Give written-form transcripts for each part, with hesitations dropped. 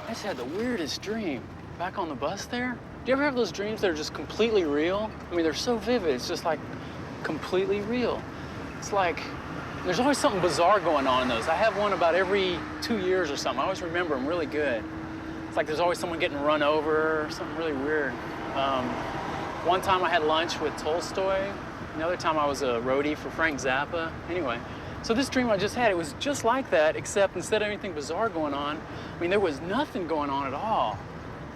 I just had the weirdest dream back on the bus there. Do you ever have those dreams that are just completely real? I mean, they're so vivid, it's just like completely real. It's like, there's always something bizarre going on in those. I have one about every 2 years or something. I always remember them really good. It's like there's always someone getting run over or something really weird. One time I had lunch with Tolstoy. Another time I was a roadie for Frank Zappa. Anyway, so this dream I just had, it was just like that, except instead of anything bizarre going on, I mean, there was nothing going on at all.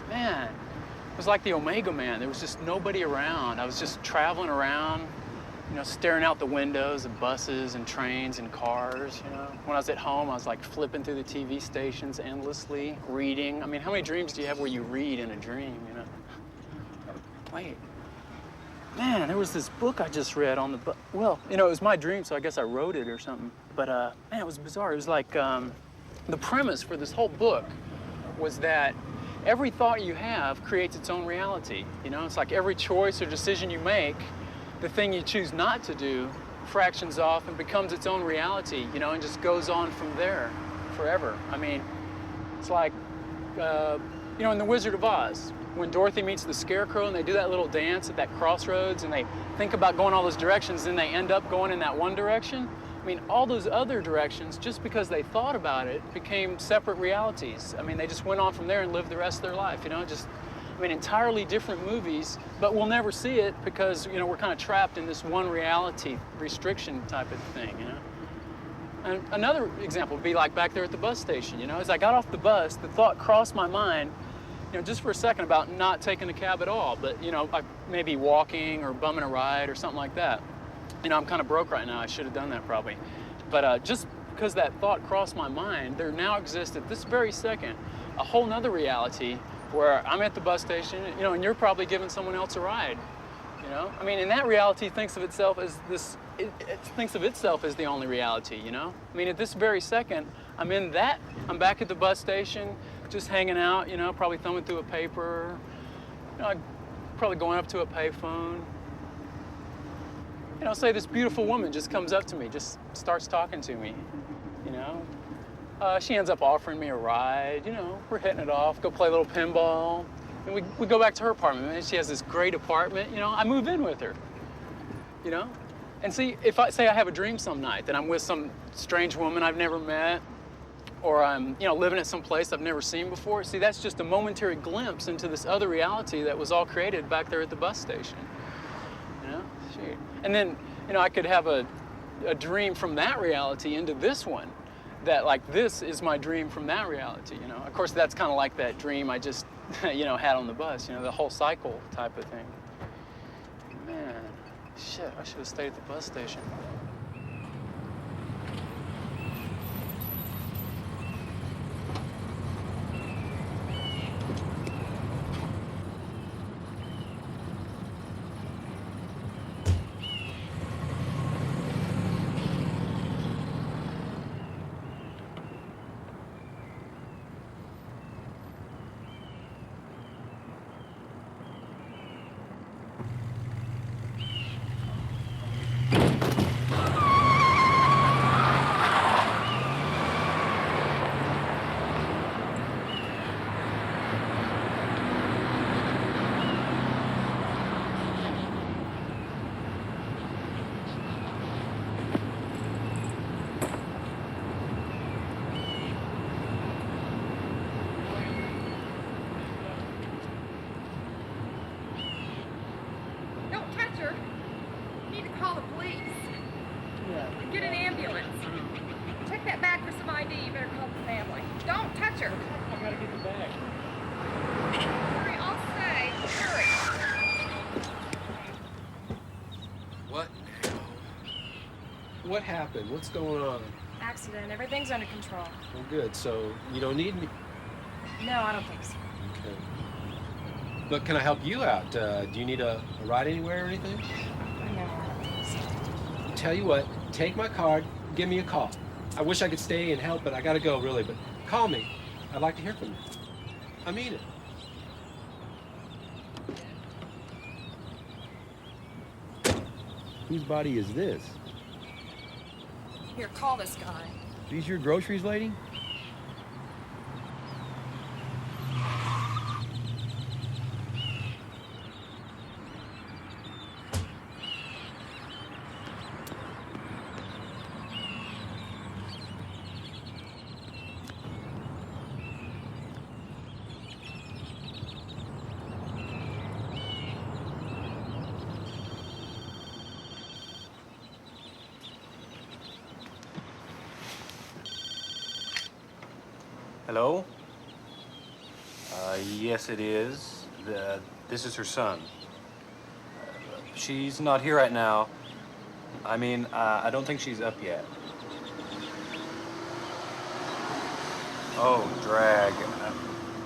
Man, it was like the Omega Man. There was just nobody around. I was just traveling around, you know, staring out the windows of buses and trains and cars, you know. When I was at home, I was like flipping through the TV stations endlessly, reading. I mean, how many dreams do you have where you read in a dream, you know? Wait. Man, there was this book I just read on the bus. Well, you know, it was my dream, so I guess I wrote it or something. But, man, it was bizarre. It was like, the premise for this whole book was that every thought you have creates its own reality. You know, it's like every choice or decision you make, the thing you choose not to do fractions off and becomes its own reality, you know, and just goes on from there forever. I mean, it's like, you know, in The Wizard of Oz, when Dorothy meets the Scarecrow and they do that little dance at that crossroads and they think about going all those directions and they end up going in that one direction. I mean, all those other directions, just because they thought about it, became separate realities. I mean, they just went on from there and lived the rest of their life, you know, just, I mean, entirely different movies, but we'll never see it because, you know, we're kind of trapped in this one reality restriction type of thing, you know. And another example would be like back there at the bus station, you know, as I got off the bus, the thought crossed my mind, you know, just for a second about not taking a cab at all, but, you know, maybe walking or bumming a ride or something like that. You know, I'm kind of broke right now. I should have done that probably. But just because that thought crossed my mind, there now exists at this very second a whole nother reality where I'm at the bus station, you know, and you're probably giving someone else a ride, you know? I mean, and that reality thinks of itself as this, it thinks of itself as the only reality, you know? I mean, at this very second, I'm in that, I'm back at the bus station, just hanging out, you know, probably thumbing through a paper, you know, probably going up to a payphone. You know, say this beautiful woman just comes up to me, just starts talking to me, you know. She ends up offering me a ride, you know, we're hitting it off, go play a little pinball. And we go back to her apartment, and she has this great apartment, you know, I move in with her, you know. And see, if I say I have a dream some night that I'm with some strange woman I've never met, or I'm, you know, living at some place I've never seen before, see, that's just a momentary glimpse into this other reality that was all created back there at the bus station, you know. Shoot. And then, you know, I could have a dream from that reality into this one, that like this is my dream from that reality, you know. Of course, that's kind of like that dream I just, you know, had on the bus, you know, the whole cycle type of thing. Man, shit, I should have stayed at the bus station. What happened? What's going on? Accident. Everything's under control. Well, good. So you don't need me? No, I don't think so. Okay. But can I help you out? Do you need a ride anywhere or anything? No, I don't think so. Tell you what, take my card, give me a call. I wish I could stay and help, but I gotta go, really. But call me. I'd like to hear from you. I mean it. Whose body is this? Here, call this guy. These your groceries, lady? Hello? Yes, it is. This is her son. She's not here right now. I mean, I don't think she's up yet. Oh, drag.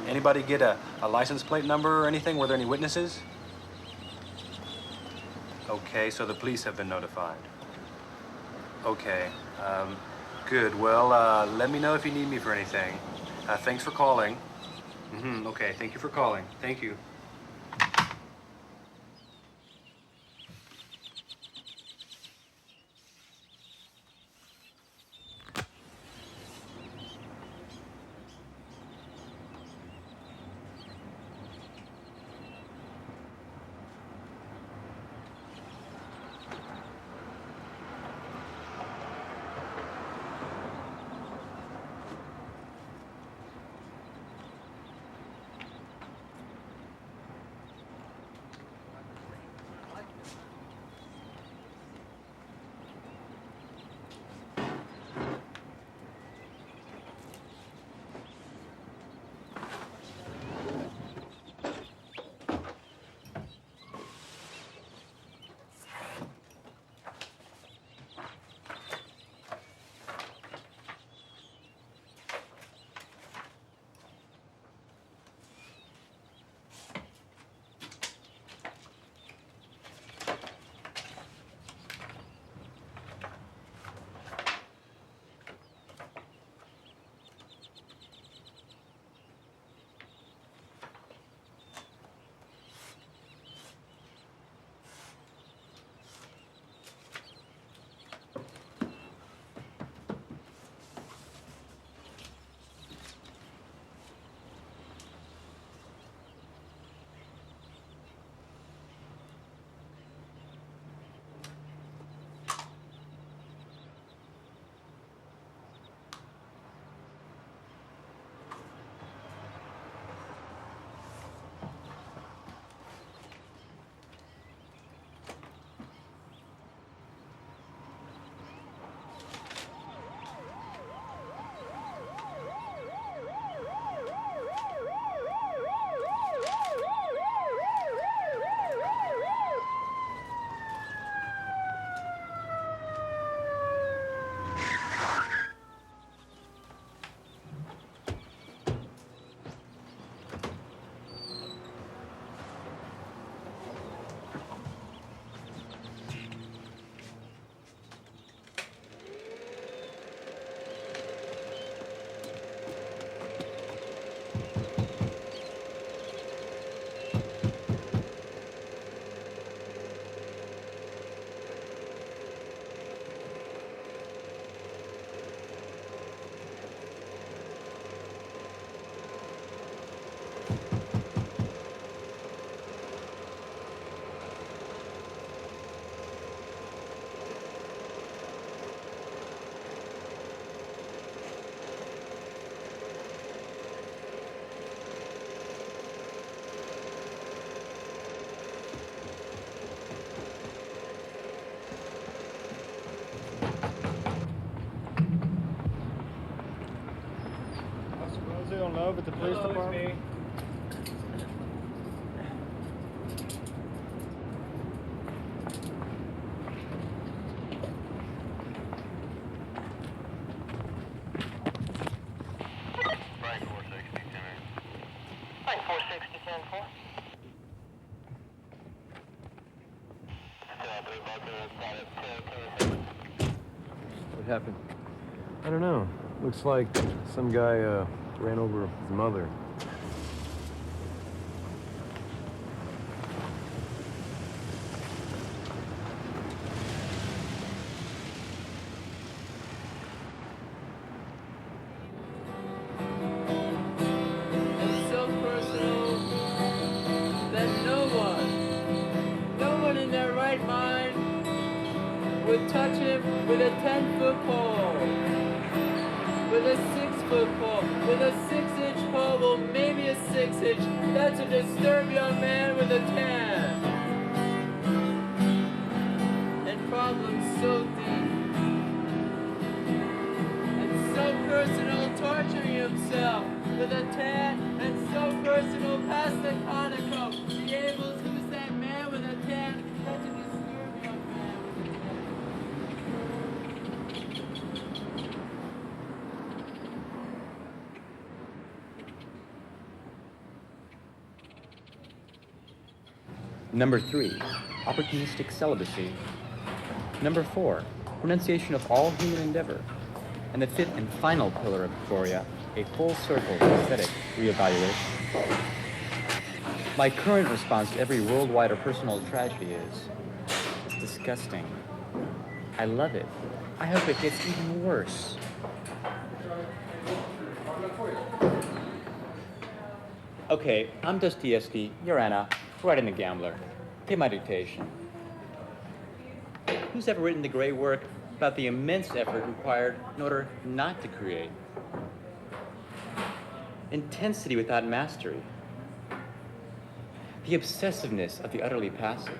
Anybody get a license plate number or anything? Were there any witnesses? Okay, so the police have been notified. Okay, good. Well, let me know if you need me for anything. Thanks for calling. Okay, thank you for calling. Thank you. They don't know, but the police department. What happened? I don't know. Looks like some guy ran over his mother. It's so personal that no one in their right mind would touch him with a 10-foot pole, with a 6-foot pole, with a 6-inch pole, well maybe a 6-inch. That's a disturbed young man with a 10. And problems so deep and so personal, torturing himself. Number 3, opportunistic celibacy. Number 4, renunciation of all human endeavor. And the 5th and final pillar of Euphoria, a full circle aesthetic reevaluation. My current response to every worldwide or personal tragedy is, it's disgusting. I love it. I hope it gets even worse. Okay, I'm Dostoevsky, you're Anna, writing The Gambler. Take my dictation. Who's ever written the great work about the immense effort required in order not to create? Intensity without mastery. The obsessiveness of the utterly passive.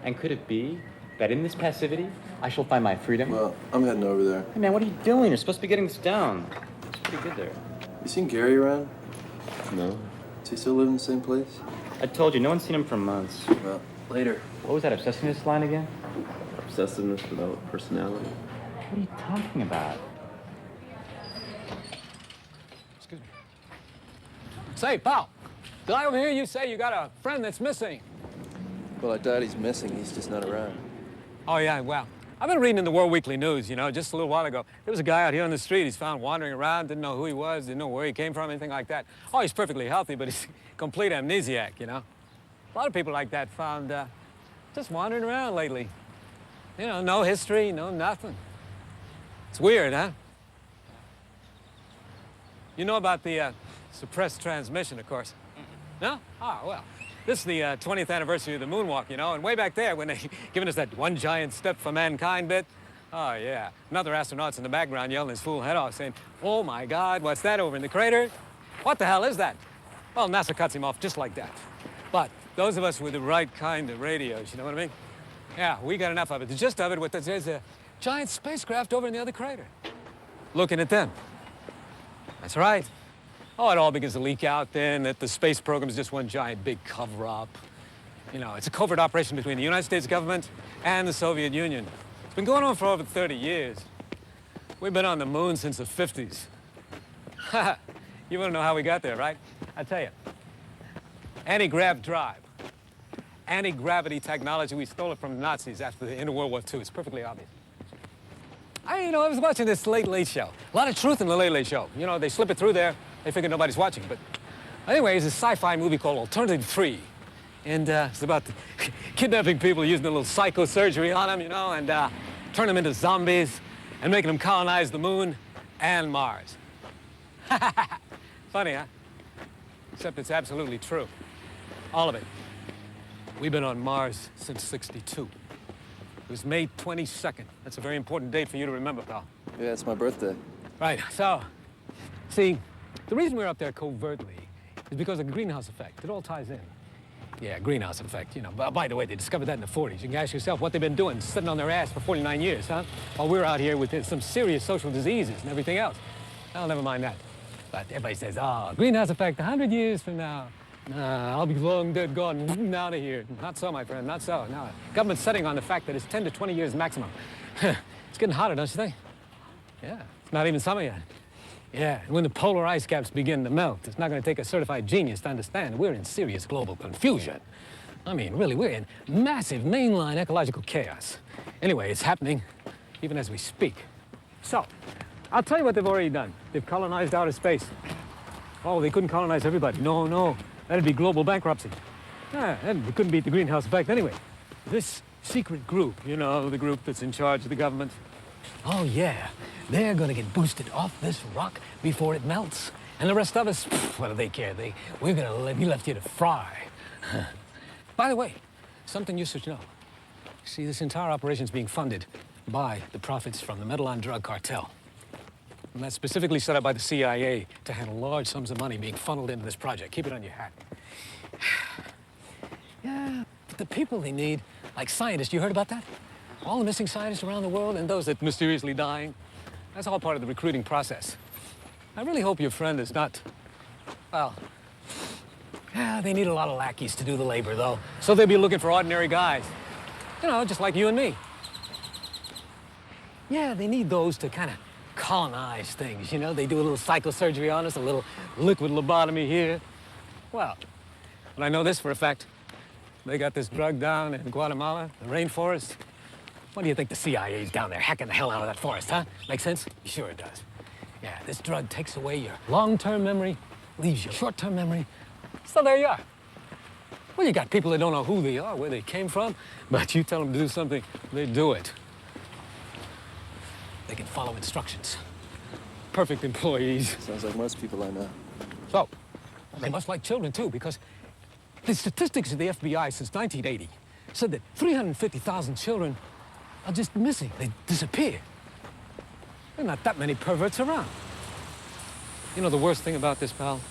And could it be that in this passivity, I shall find my freedom? Well, I'm heading over there. Hey man, what are you doing? You're supposed to be getting this down. It's pretty good there. You seen Gary around? No. Does he still live in the same place? I told you, no one's seen him for months. Well, later. What was that obsessiveness line again? Obsessiveness without personality. What are you talking about? Excuse me. Say, pal, did I overhear you say you got a friend that's missing? Well, I doubt he's missing. He's just not around. Oh, yeah, well, I've been reading in the World Weekly News, you know, just a little while ago. There was a guy out here on the street. He's found wandering around, didn't know who he was, didn't know where he came from, anything like that. Oh, he's perfectly healthy, but he's complete amnesiac, you know. A lot of people like that found just wandering around lately. You know, no history, no nothing. It's weird, huh? You know about the suppressed transmission, of course. No? Ah, well. This is the 20th anniversary of the moonwalk, you know, and way back there when they given us that one giant step for mankind bit, oh, yeah. Another astronaut's in the background yelling his fool head off, saying, oh, my God, what's that over in the crater? What the hell is that? Well, NASA cuts him off just like that. But those of us with the right kind of radios, you know what I mean? Yeah, we got enough of it. The gist of it, there's a giant spacecraft over in the other crater. Looking at them. That's right. Oh, it all begins to leak out then that the space program is just one giant big cover-up. You know, it's a covert operation between the United States government and the Soviet Union. It's been going on for over 30 years. We've been on the moon since the 50s. You want to know how we got there, right? I tell you. Anti-grav drive. Anti-gravity technology. We stole it from the Nazis after the end of World War II. It's perfectly obvious. You know, I was watching this Late Show. A lot of truth in the Late Show. You know, they slip it through there. They figure nobody's watching. But anyway, it's a sci-fi movie called Alternative 3. And it's about kidnapping people, using a little psychosurgery on them, you know, and turn them into zombies and making them colonize the moon and Mars. Funny, huh? Except it's absolutely true. All of it. We've been on Mars since '62. It was May 22nd. That's a very important date for you to remember, pal. Yeah, it's my birthday. Right, so, see, the reason we're up there covertly is because of the greenhouse effect. It all ties in. Yeah, greenhouse effect, you know. By the way, they discovered that in the 40s. You can ask yourself what they've been doing, sitting on their ass for 49 years, huh? While we're out here with some serious social diseases and everything else. Well, never mind that. But everybody says, oh, greenhouse effect 100 years from now. Nah, I'll be long dead, gone, out of here. Not so, my friend, not so. No, government's setting on the fact that it's 10 to 20 years maximum. It's getting hotter, don't you think? Yeah, it's not even summer yet. Yeah, and when the polar ice caps begin to melt, it's not going to take a certified genius to understand we're in serious global confusion. I mean, really, we're in massive mainline ecological chaos. Anyway, it's happening even as we speak. So, I'll tell you what they've already done. They've colonized outer space. Oh, they couldn't colonize everybody. No. That'd be global bankruptcy. Yeah, and we couldn't beat the greenhouse effect anyway. This secret group, you know, the group that's in charge of the government. Oh, yeah. They're gonna get boosted off this rock before it melts. And the rest of us, what do they care? We're gonna be left here to fry. By the way, something you should know. See, this entire operation's being funded by the profits from the metal on drug cartel. And that's specifically set up by the CIA to handle large sums of money being funneled into this project. Keep it on your hat. Yeah, but the people they need, like scientists, you heard about that? All the missing scientists around the world and those that mysteriously dying. That's all part of the recruiting process. I really hope your friend is not, well, yeah, they need a lot of lackeys to do the labor, though. So they'll be looking for ordinary guys. You know, just like you and me. Yeah, they need those to kind of colonize things, you know? They do a little psychosurgery on us, a little liquid lobotomy here. Well, but I know this for a fact. They got this drug down in Guatemala, the rainforest. What do you think the CIA's down there hacking the hell out of that forest, huh? Make sense? Sure it does. Yeah, this drug takes away your long-term memory, leaves you short-term memory. So there you are. Well, you got people that don't know who they are, where they came from, but you tell them to do something, they do it. They can follow instructions. Perfect employees. Sounds like most people I know. So, they must like children, too, because the statistics of the FBI since 1980 said that 350,000 children are just missing. They disappear. There are not that many perverts around. You know, the worst thing about this, pal,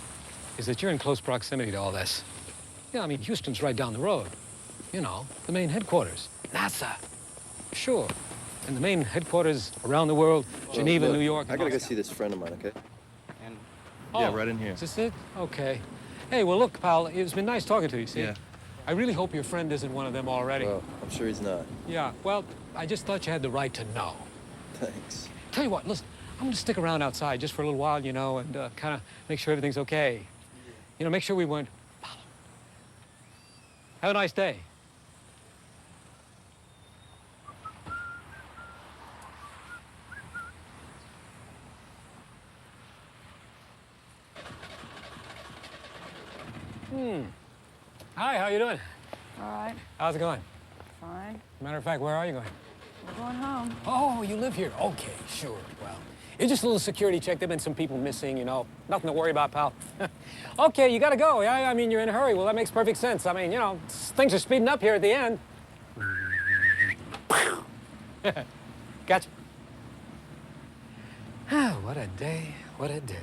is that you're in close proximity to all this. Yeah, I mean, Houston's right down the road. You know, the main headquarters. NASA. Sure. And the main headquarters around the world, Geneva, look, New York, and I gotta go Moscow. see this friend of mine, okay? And Yeah, right in here. Is this it? Okay. Hey, well, look, pal, it's been nice talking to you, see? Yeah. I really hope your friend isn't one of them already. Well, I'm sure he's not. Yeah, well, I just thought you had the right to know. Thanks. Tell you what, listen, I'm gonna stick around outside just for a little while, you know, and kind of make sure everything's okay. You know, make sure we weren't... Have a nice day. Hi, how you doing? All right, How's it going? fine. Matter of fact, where are you going? We're going home. Oh, you live here? Okay, sure. Well, it's just a little security check. There've been some people missing, you know. Nothing to worry about, pal. Okay, you gotta go. Yeah, I mean, you're in a hurry. Well, that makes perfect sense. I mean, you know, things are speeding up here at the end. Gotcha. What a day, what a day.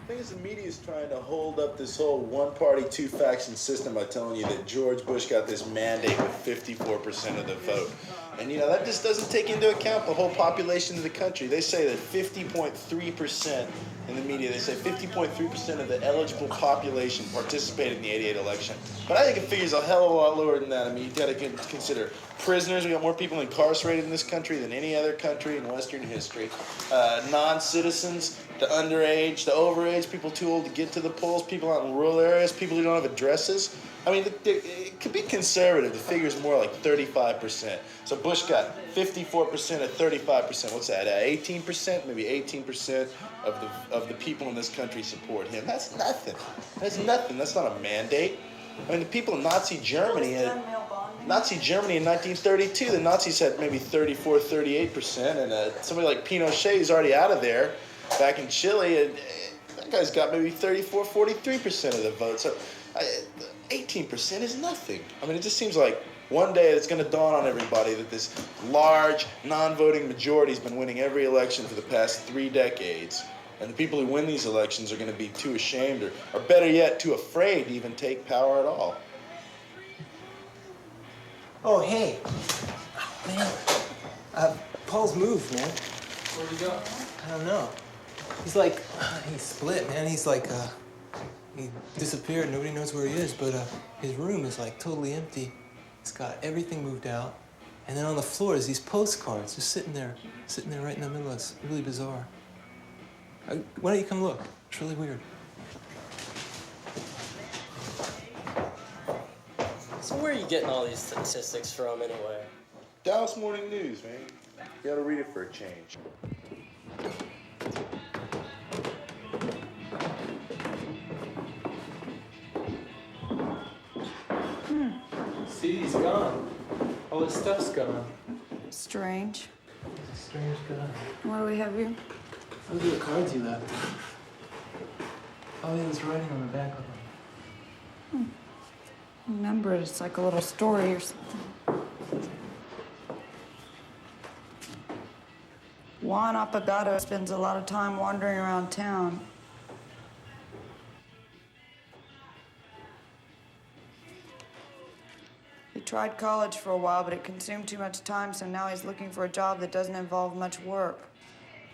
I think it's the media's trying to hold up this whole one-party, two-faction system by telling you that George Bush got this mandate with 54% of the vote. And, you know, that just doesn't take into account the whole population of the country. They say that 50.3% in the media, they say 50.3% of the eligible population participated in the 88 election. But I think it figures a hell of a lot lower than that. I mean, you've got to consider prisoners. We got more people incarcerated in this country than any other country in Western history. Non-citizens, the underage, the overage, people too old to get to the polls, people out in rural areas, people who don't have addresses. I mean, it could be conservative. The figure's more like 35%. So Bush got 54% of 35%. What's that? 18%? Maybe 18% of the people in this country support him. That's nothing. That's nothing. That's not a mandate. I mean, the people in Nazi Germany in 1932, the Nazis had maybe 34, 38%, and somebody like Pinochet is already out of there back in Chile, and that guy's got maybe 34, 43% of the vote. So 18% is nothing. I mean, it just seems like one day it's going to dawn on everybody that this large non-voting majority has been winning every election for the past 3 decades. And the people who win these elections are going to be too ashamed, or better yet, too afraid to even take power at all. Oh, hey. Oh, man. Paul's moved, man. Where'd he go? I don't know. He's like, he split, man. He's like, he disappeared. Nobody knows where he is, but his room is like totally empty. He's got everything moved out. And then on the floor is these postcards just sitting there right in the middle of us. Really bizarre. Why don't you come look? It's really weird. So where are you getting all these statistics from, anyway? Dallas Morning News, man. You gotta read it for a change. CD's gone. All this stuff's gone. Strange. He's a strange guy. What do we have here? Look at the cards you left. Oh, yeah, there's writing on the back of them. Remember, it's like a little story or something. Juan Apagado spends a lot of time wandering around town. He tried college for a while, but it consumed too much time, so now he's looking for a job that doesn't involve much work.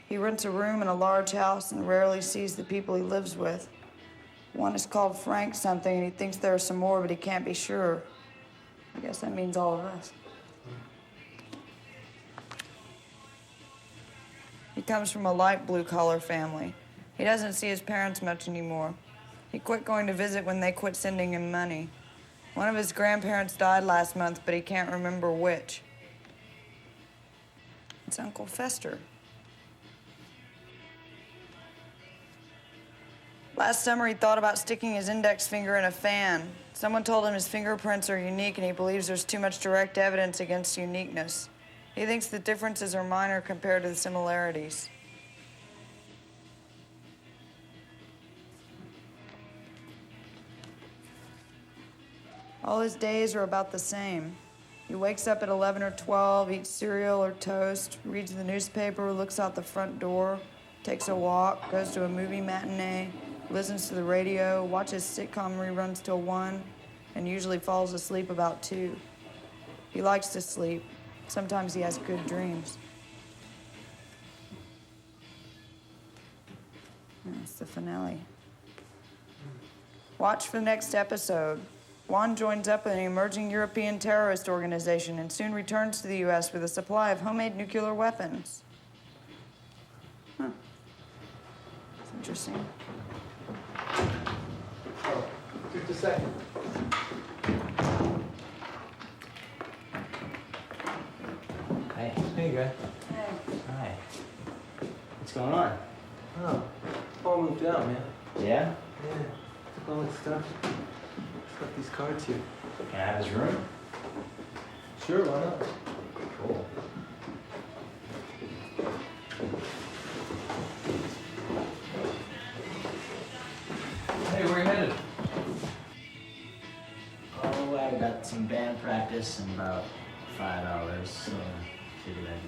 He rents a room in a large house and rarely sees the people he lives with. One is called Frank something, and he thinks there are some more, but he can't be sure. I guess that means all of us. He comes from a light blue-collar family. He doesn't see his parents much anymore. He quit going to visit when they quit sending him money. One of his grandparents died last month, but he can't remember which. It's Uncle Fester. Last summer, he thought about sticking his index finger in a fan. Someone told him his fingerprints are unique, and he believes there's too much direct evidence against uniqueness. He thinks the differences are minor compared to the similarities. All his days are about the same. He wakes up at 11 or 12, eats cereal or toast, reads the newspaper, looks out the front door, takes a walk, goes to a movie matinee, listens to the radio, watches sitcom reruns till 1, and usually falls asleep about 2. He likes to sleep. Sometimes he has good dreams. That's the finale. Watch for the next episode. Juan joins up with an emerging European terrorist organization and soon returns to the U.S. with a supply of homemade nuclear weapons. Huh. That's interesting. Oh, just a second. Hey. Hey, guy. Hey. Hi. What's going on? Oh, Paul moved out, man. Yeah? Yeah. Took all his stuff. Just left these cards here. Can I have his room? Sure, why not? Cool. Hey, where you headed? Oh, I got some band practice in about 5 hours, so figured I'd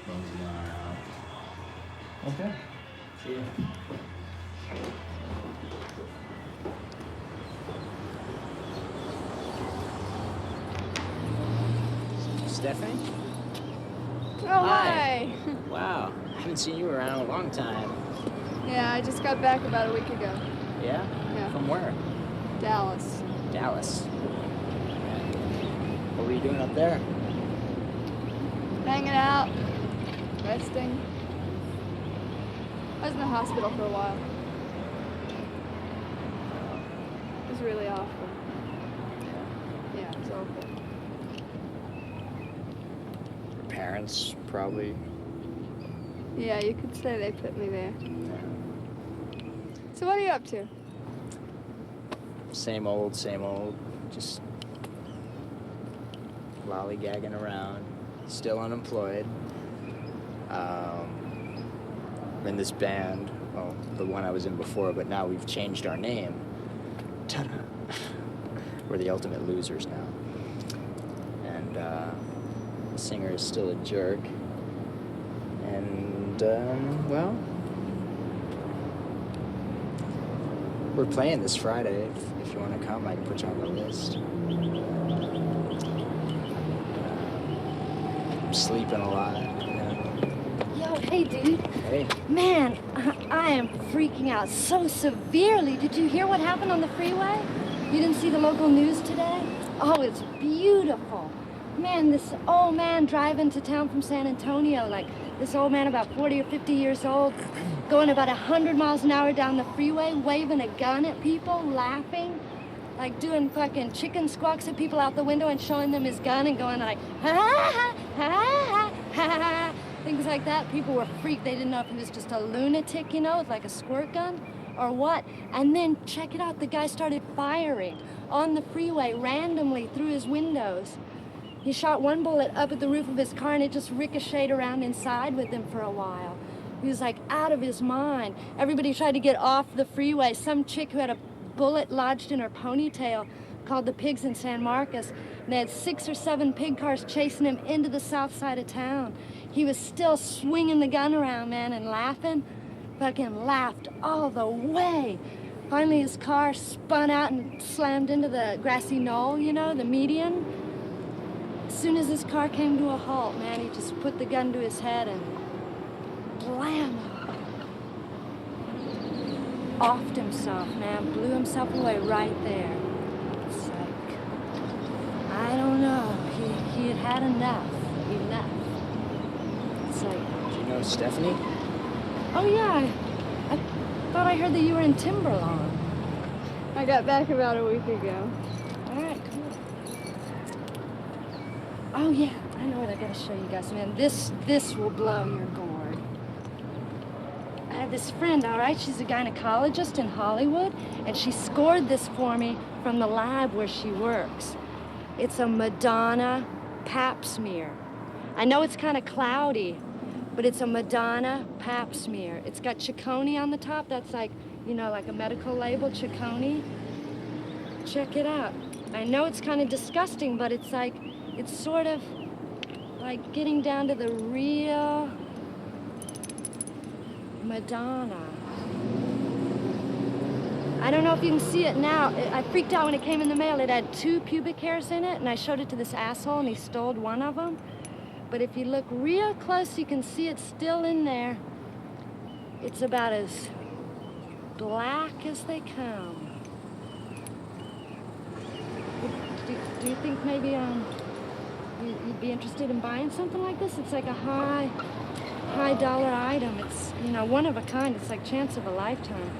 mosey on out. Okay. See ya. Stephanie? Oh, hi. Wow, I haven't seen you around in a long time. Yeah, I just got back about a week ago. Yeah? Yeah. From where? Dallas. Dallas. What were you doing up there? Hanging out, resting. I was in the hospital for a while. It was really awful. Yeah, it was awful. Your parents, probably. Yeah, you could say they put me there. So what are you up to? Same old, just lollygagging around, still unemployed. I'm in this band, well, the one I was in before, but now we've changed our name. Ta-da. We're the Ultimate Losers now. And the singer is still a jerk. And, well, we're playing this Friday. If you want to come, I can put you on the list. I'm sleeping a lot. Yo, hey, dude. Hey. Man, I am freaking out so severely. Did you hear what happened on the freeway? You didn't see the local news today? Oh, it's beautiful. Man, this old man driving to town from San Antonio, like this old man about 40 or 50 years old, going about 100 miles an hour down the freeway, waving a gun at people, laughing, like doing fucking chicken squawks at people out the window and showing them his gun and going like, ha ha ha ha ha, things like that. People were freaked. They didn't know if he was just a lunatic, you know, with like a squirt gun or what. And then check it out, the guy started firing on the freeway randomly through his windows. He shot one bullet up at the roof of his car and it just ricocheted around inside with him for a while. He was like out of his mind. Everybody tried to get off the freeway. Some chick who had a bullet lodged in her ponytail called the pigs in San Marcos. And they had 6 or 7 pig cars chasing him into the south side of town. He was still swinging the gun around, man, and laughing. Fucking laughed all the way. Finally, his car spun out and slammed into the grassy knoll, you know, the median. As soon as his car came to a halt, man, he just put the gun to his head and blam! Offed himself, man, blew himself away right there. It's like, I don't know, he had had enough. It's like... Do you know Stephanie? Oh yeah, I thought I heard that you were in Timberlawn. I got back about a week ago. All right, cool. Oh yeah, I know what I gotta show you guys, man. This will blow your gourd. I have this friend, all right? She's a gynecologist in Hollywood, and she scored this for me from the lab where she works. It's a Madonna pap smear. I know it's kind of cloudy, but it's a Madonna pap smear. It's got Ciccone on the top. That's like, you know, like a medical label, Ciccone. Check it out. I know it's kind of disgusting, but it's like, it's sort of like getting down to the real Madonna. I don't know if you can see it now. I freaked out when it came in the mail. It had 2 pubic hairs in it, and I showed it to this asshole, and he stole one of them. But if you look real close, you can see it's still in there. It's about as black as they come. Do you think maybe you'd be interested in buying something like this? It's like a high dollar item. It's, you know, one of a kind. It's like chance of a lifetime.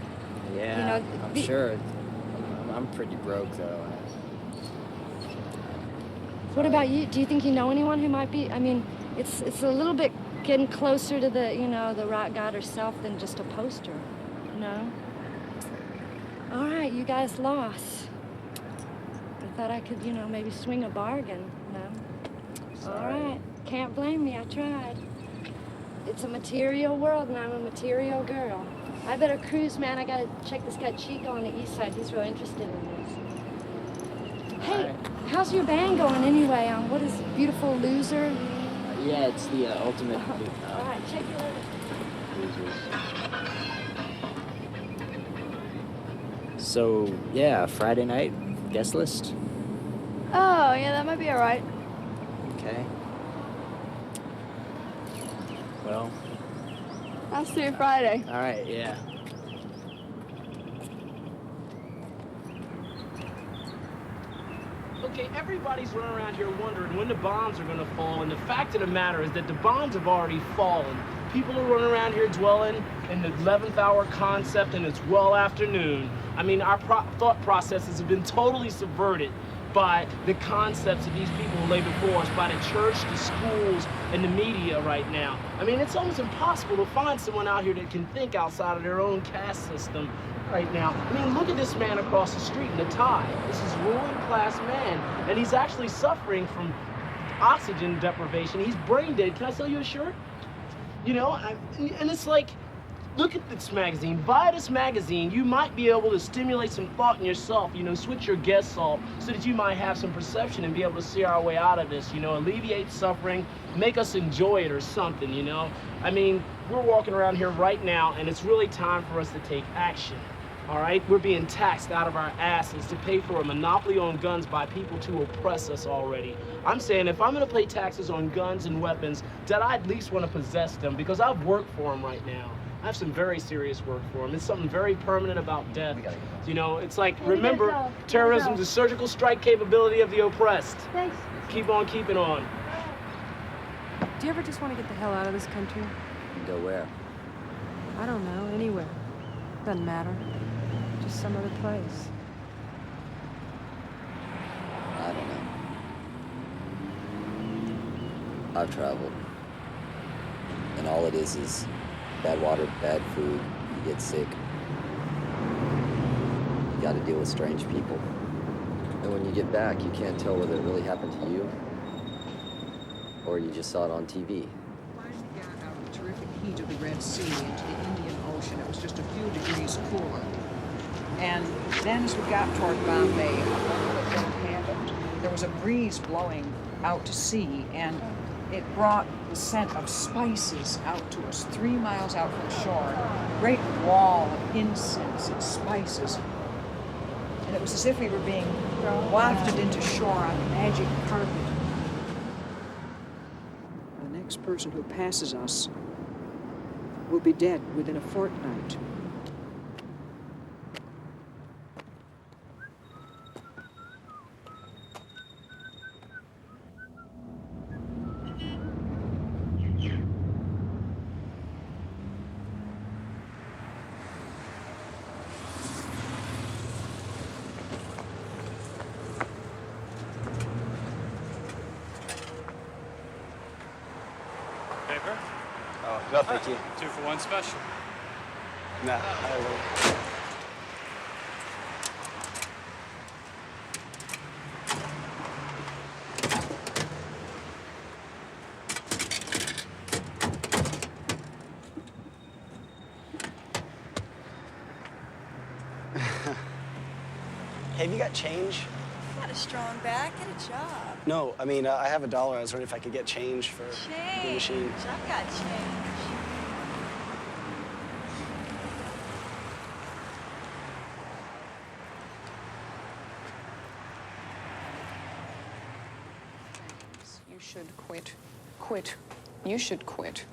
Yeah, You know, I'm sure. I'm pretty broke, though. What about you? Do you think you know anyone who might be? I mean, it's a little bit getting closer to the, you know, the rock god herself than just a poster. No? All right, you guys lost. I thought I could, you know, maybe swing a bargain. No? Sorry. All right. Can't blame me. I tried. It's a material world, and I'm a material girl. I better cruise, man. I gotta check this guy Chico on the east side. He's real interested in this. Hey, how's your band going anyway? What is Beautiful Loser? Yeah, it's the ultimate. All right, check it out. Losers. So yeah, Friday night guest list. Oh, yeah, that might be all right. Okay. Well. I'll see you Friday. All right. Yeah. Okay, everybody's running around here wondering when the bombs are going to fall, and the fact of the matter is that the bombs have already fallen. People are running around here dwelling in the 11th hour concept, and it's well afternoon. I mean, our thought processes have been totally subverted by the concepts that these people lay before us, by the church, the schools, and the media right now. I mean, it's almost impossible to find someone out here that can think outside of their own caste system right now. I mean, look at this man across the street in the tie. This is a ruling class man, and he's actually suffering from oxygen deprivation. He's brain dead. Can I sell you a shirt? You know, and it's like, look at this magazine. Buy this magazine. You might be able to stimulate some thought in yourself, you know, switch your guests off so that you might have some perception and be able to see our way out of this, you know, alleviate suffering, make us enjoy it or something, you know. I mean, we're walking around here right now, and it's really time for us to take action. All right, we're being taxed out of our asses to pay for a monopoly on guns by people to oppress us already. I'm saying if I'm gonna pay taxes on guns and weapons, that I at least want to possess them, because I've worked for them right now. I have some very serious work for them. It's something very permanent about death. You know, it's like, remember, terrorism's the surgical strike capability of the oppressed. Thanks. Keep on keeping on. Do you ever just want to get the hell out of this country? Go where? I don't know, anywhere. Doesn't matter. Just some other place. I don't know. I've traveled. And all it is bad water, bad food, you get sick. You gotta deal with strange people. And when you get back, you can't tell whether it really happened to you or you just saw it on TV. Out of the terrific heat of the Red Sea into the Indian Ocean, it was just a few degrees cooler. And then as we got toward Bombay, a wonderful thing happened. There was a breeze blowing out to sea, and it brought the scent of spices out to us 3 miles out from shore. A great wall of incense and spices. And it was as if we were being wafted into shore on a magic carpet. The next person who passes us will be dead within a fortnight. No, thank you. 2 for 1 special. Nah, I will. Hey, have you got change? You got a strong back. Get a job. No, I mean, I have $1. I was wondering if I could get change for the machine. I've got change. You should quit. Quit. You should quit.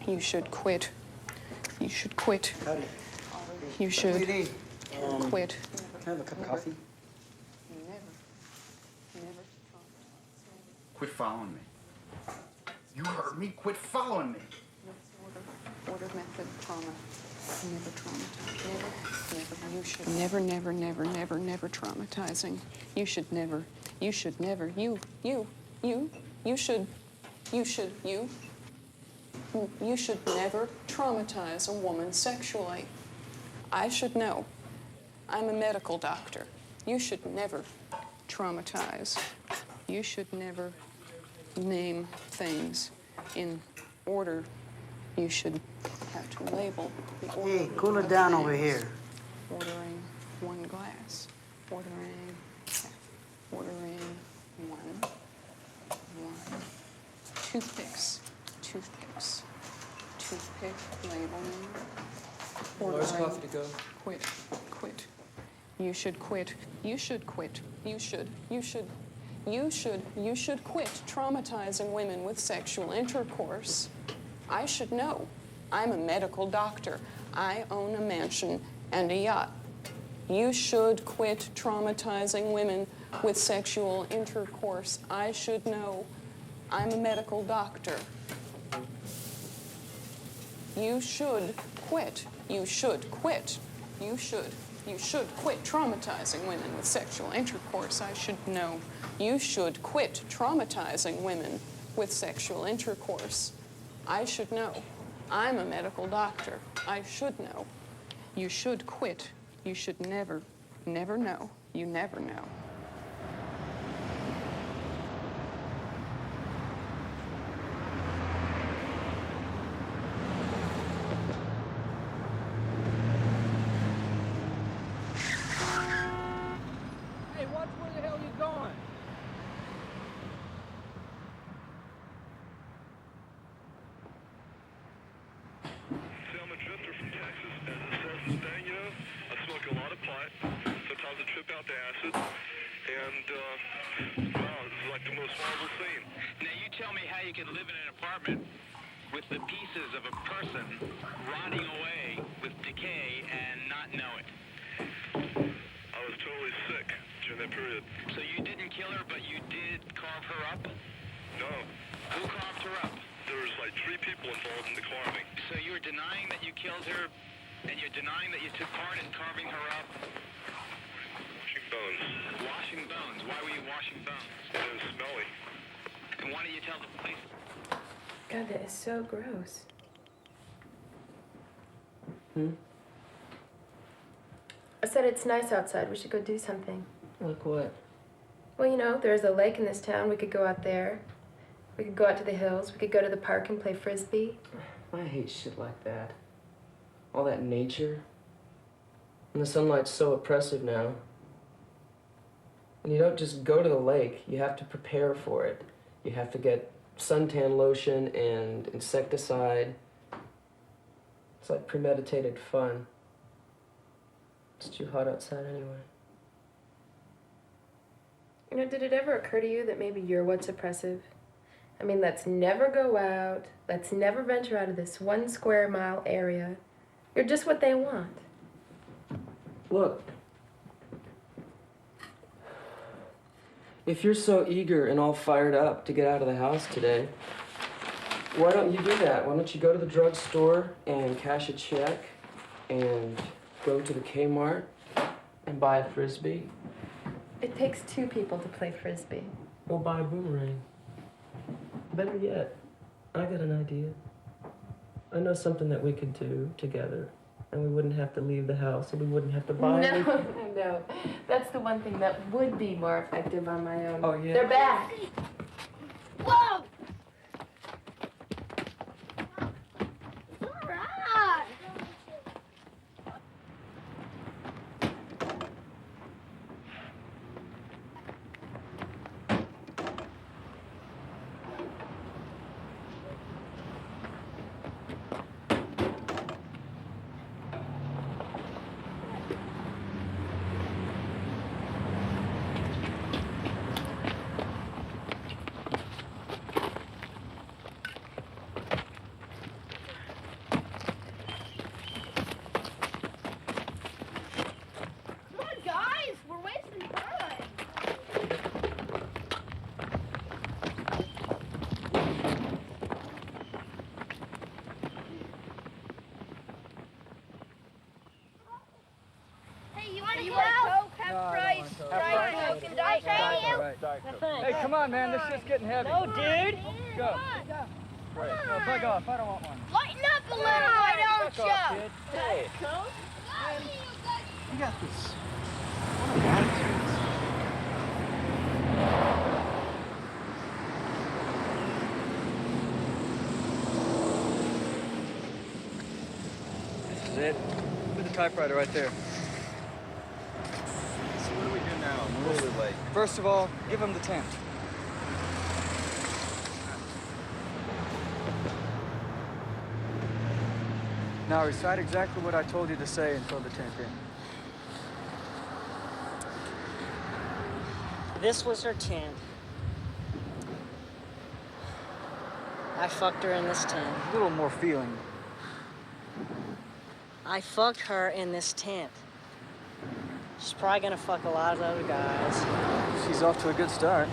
You should quit. You should quit. Howdy. You should What do you need? quit. Can I have a cup of coffee? Quit following me. You heard me. Quit following me. Order method trauma. Never traumatize. Never. You should never, never, never, never, never traumatizing. You should never. You should never. You should. You should never traumatize a woman sexually. I should know. I'm a medical doctor. You should never traumatize. You should never name things in order. You should have to label the order. Hey, cool it down over here. Ordering 1 glass. Ordering one. Toothpicks. Toothpick labeling. Large coffee to go. Quit. You should quit. You should quit. You should quit traumatizing women with sexual intercourse. I should know. I'm a medical doctor. I own a mansion and a yacht. You should quit traumatizing women with sexual intercourse. I should know. I'm a medical doctor. You should quit. You should quit. You should quit traumatizing women with sexual intercourse. I should know. You should quit traumatizing women with sexual intercourse. I should know. I'm a medical doctor. I should know. You should quit. You should never know. You never know. Hey, watch where the hell you going? I'm a drifter from Texas. As it says in the thing, you know, I smoke a lot of pot. Sometimes I trip out to acid. And, wow, this is like the most horrible scene. Now you tell me how you can live in an apartment with the pieces of a person rotting away with decay and not know it. I was totally sick during that period. So you didn't kill her, but you did carve her up? No. Who carved her up? There was like 3 people involved in the carving. So you were denying that you killed her, and you're denying that you took part in carving her up? Washing bones. Washing bones? Why were you washing bones? It was smelly. And why did you tell the police? God, that is so gross. I said it's nice outside. We should go do something. Like what? Well, you know, there's a lake in this town. We could go out there. We could go out to the hills. We could go to the park and play frisbee. I hate shit like that. All that nature. And the sunlight's so oppressive now. And you don't just go to the lake. You have to prepare for it. You have to get suntan lotion and insecticide. It's like premeditated fun. It's too hot outside anyway. You know, did it ever occur to you that maybe you're what's oppressive? I mean, let's never go out. Let's never venture out of this 1 square mile area. You're just what they want. Look. If you're so eager and all fired up to get out of the house today, why don't you do that? Why don't you go to the drugstore and cash a check and go to the Kmart and buy a Frisbee? It takes 2 people to play frisbee. Or buy a boomerang. Better yet, I got an idea. I know something that we could do together, and we wouldn't have to leave the house, and we wouldn't have to buy No, anything. no. That's the one thing that would be more effective on my own. Oh, yeah? They're back. Whoa! All right. Come on, guys. We're wasting time. Hey, you want to Coke? Have Sprite. Sprite, Coke, and Diet Coke. Hey, come on, man. This shit's getting heavy. No, dude. Go. Right. No, bug off. I don't want one. Lighten up a little, why don't Back off, kid. you? Hey. Coke? You got this. What an attitude. This is it. Put the typewriter right there. So what do we do now? I'm really late. First of all, give him the tent. Now recite exactly what I told you to say and throw the tent in. This was her tent. I fucked her in this tent. A little more feeling. I fucked her in this tent. She's probably gonna fuck a lot of other guys. She's off to a good start.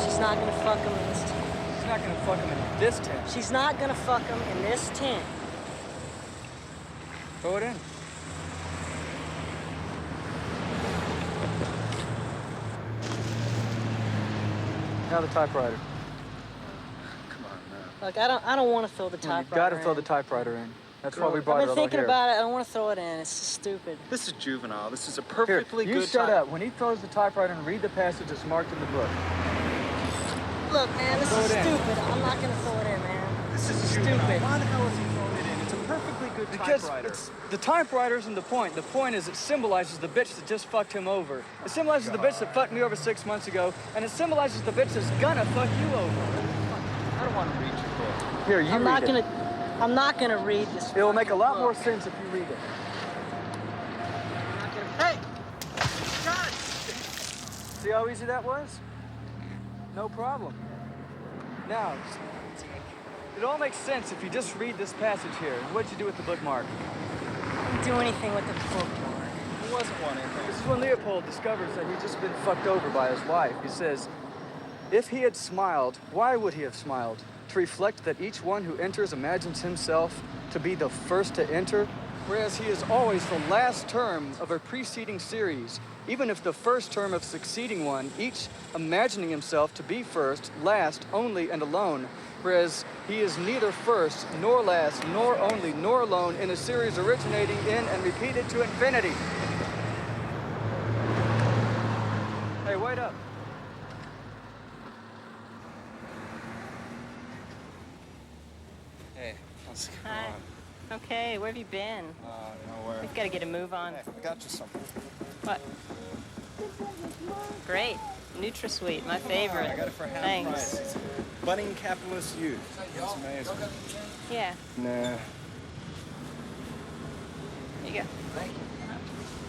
She's not gonna fuck him in this tent. She's not gonna fuck him in this tent. She's not gonna fuck him in this tent. Throw it in. Now the typewriter. Look, I don't want to throw the You typewriter gotta throw in. the typewriter in. That's why we brought I've it been all thinking here. about it. I don't want to throw it in. It's just stupid. This is juvenile. This is a Here, perfectly you good shut time. up. When he throws the typewriter in, read the passage that's marked in the book. Look, man, this Throw is it in. stupid. I'm not gonna throw it in, man. This is stupid. juvenile. Why the hell is he throwing it in? It's a perfectly good Because typewriter. the typewriter isn't the point. The point is it symbolizes the bitch that just fucked him over. It symbolizes the bitch that fucked me over 6 months ago, and it symbolizes the bitch that's gonna fuck you over. I don't want to read your book. Here, you I'm read not it. I'm not gonna read this. It will make a lot fucking more book. sense if you read it. I'm not gonna. Hey! God! See how easy that was? No problem. Now, it all makes sense if you just read this passage here. What'd you do with the bookmark? I didn't do anything with the bookmark. There wasn't one in here. This is when Leopold discovers that he'd just been fucked over by his wife. He says, if he had smiled, why would he have smiled? To reflect that each one who enters imagines himself to be the first to enter, whereas he is always the last term of a preceding series, even if the first term of succeeding one, each imagining himself to be first, last, only, and alone, whereas he is neither first, nor last, nor only, nor alone in a series originating in and repeated to infinity. Hey, wait up. Hey, how's it Hi. going? Okay, where have you been? Nowhere. We've got to get a move on. Hey, I got you something. What? Great. NutraSweet, my favorite. I got it for half Thanks. price. It's budding capitalist youth. It's amazing. Yeah, Nah. here you go. Thank you.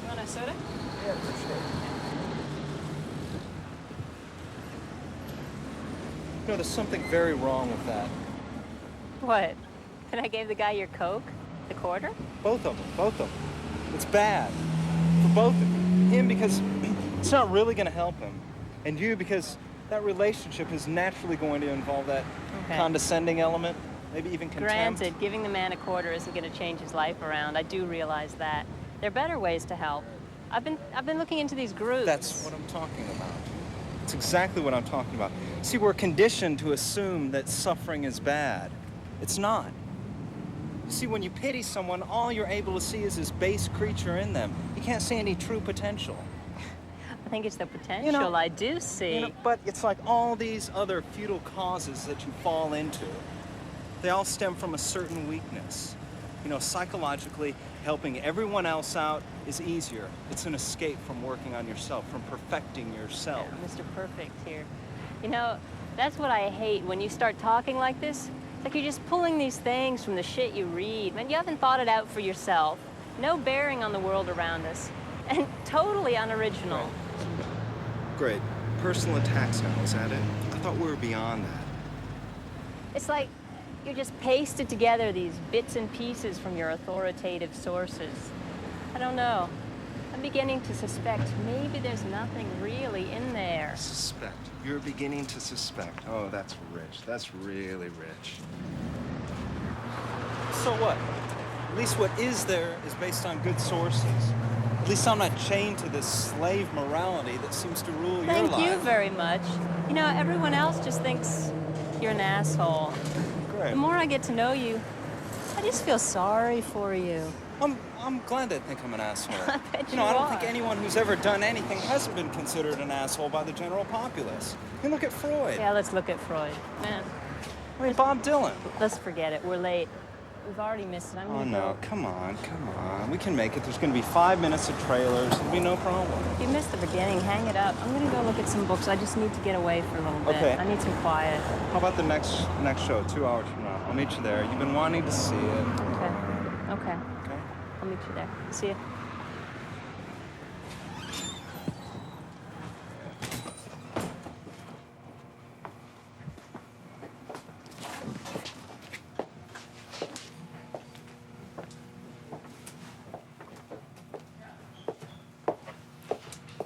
You want a soda? Yeah, appreciate it. You know, there's something very wrong with that. What? That I gave the guy your Coke? The quarter? Both of them, both of them. It's bad for both of you. Him because it's not really going to help him, and you because that relationship is naturally going to involve that Okay. condescending element, maybe even contempt. Granted, giving the man a quarter isn't going to change his life around. I do realize that. There are better ways to help. I've been looking into these groups. That's what I'm talking about. It's exactly what I'm talking about. See, we're conditioned to assume that suffering is bad. It's not. You see, when you pity someone, all you're able to see is this base creature in them. You can't see any true potential. I think it's the potential I do see. But it's like all these other futile causes that you fall into. They all stem from a certain weakness. Psychologically, helping everyone else out is easier. It's an escape from working on yourself, from perfecting yourself. Yeah, Mr. Perfect here. That's what I hate when you start talking like this. It's like you're just pulling these things from the shit you read. Man, you haven't thought it out for yourself. No bearing on the world around us. And totally unoriginal. Great. Personal attacks now, is that it? I thought we were beyond that. It's like you just pasted together these bits and pieces from your authoritative sources. I don't know. I'm beginning to suspect maybe there's nothing really in there. Suspect. You're beginning to suspect. Oh, that's rich. That's really rich. So what? At least what is there is based on good sources. At least I'm not chained to this slave morality that seems to rule your life. Thank you very much. Everyone else just thinks you're an asshole. Great. The more I get to know you, I just feel sorry for you. I'm glad they think I'm an asshole. I bet you I don't are. think anyone who's ever done anything hasn't been considered an asshole by the general populace. You look at Freud. Yeah, let's look at Freud. Man. I mean, Bob Dylan. Let's forget it. We're late. We've already missed it. I'm gonna no, go. come on. We can make it. There's going to be 5 minutes of trailers. It'll be no problem. If you missed the beginning, hang it up. I'm gonna go look at some books. I just need to get away for a little bit. Okay. I need some quiet. How about the next show, 2 hours from now? I'll meet you there. You've been wanting to see it. Okay. I'll meet you there. See ya.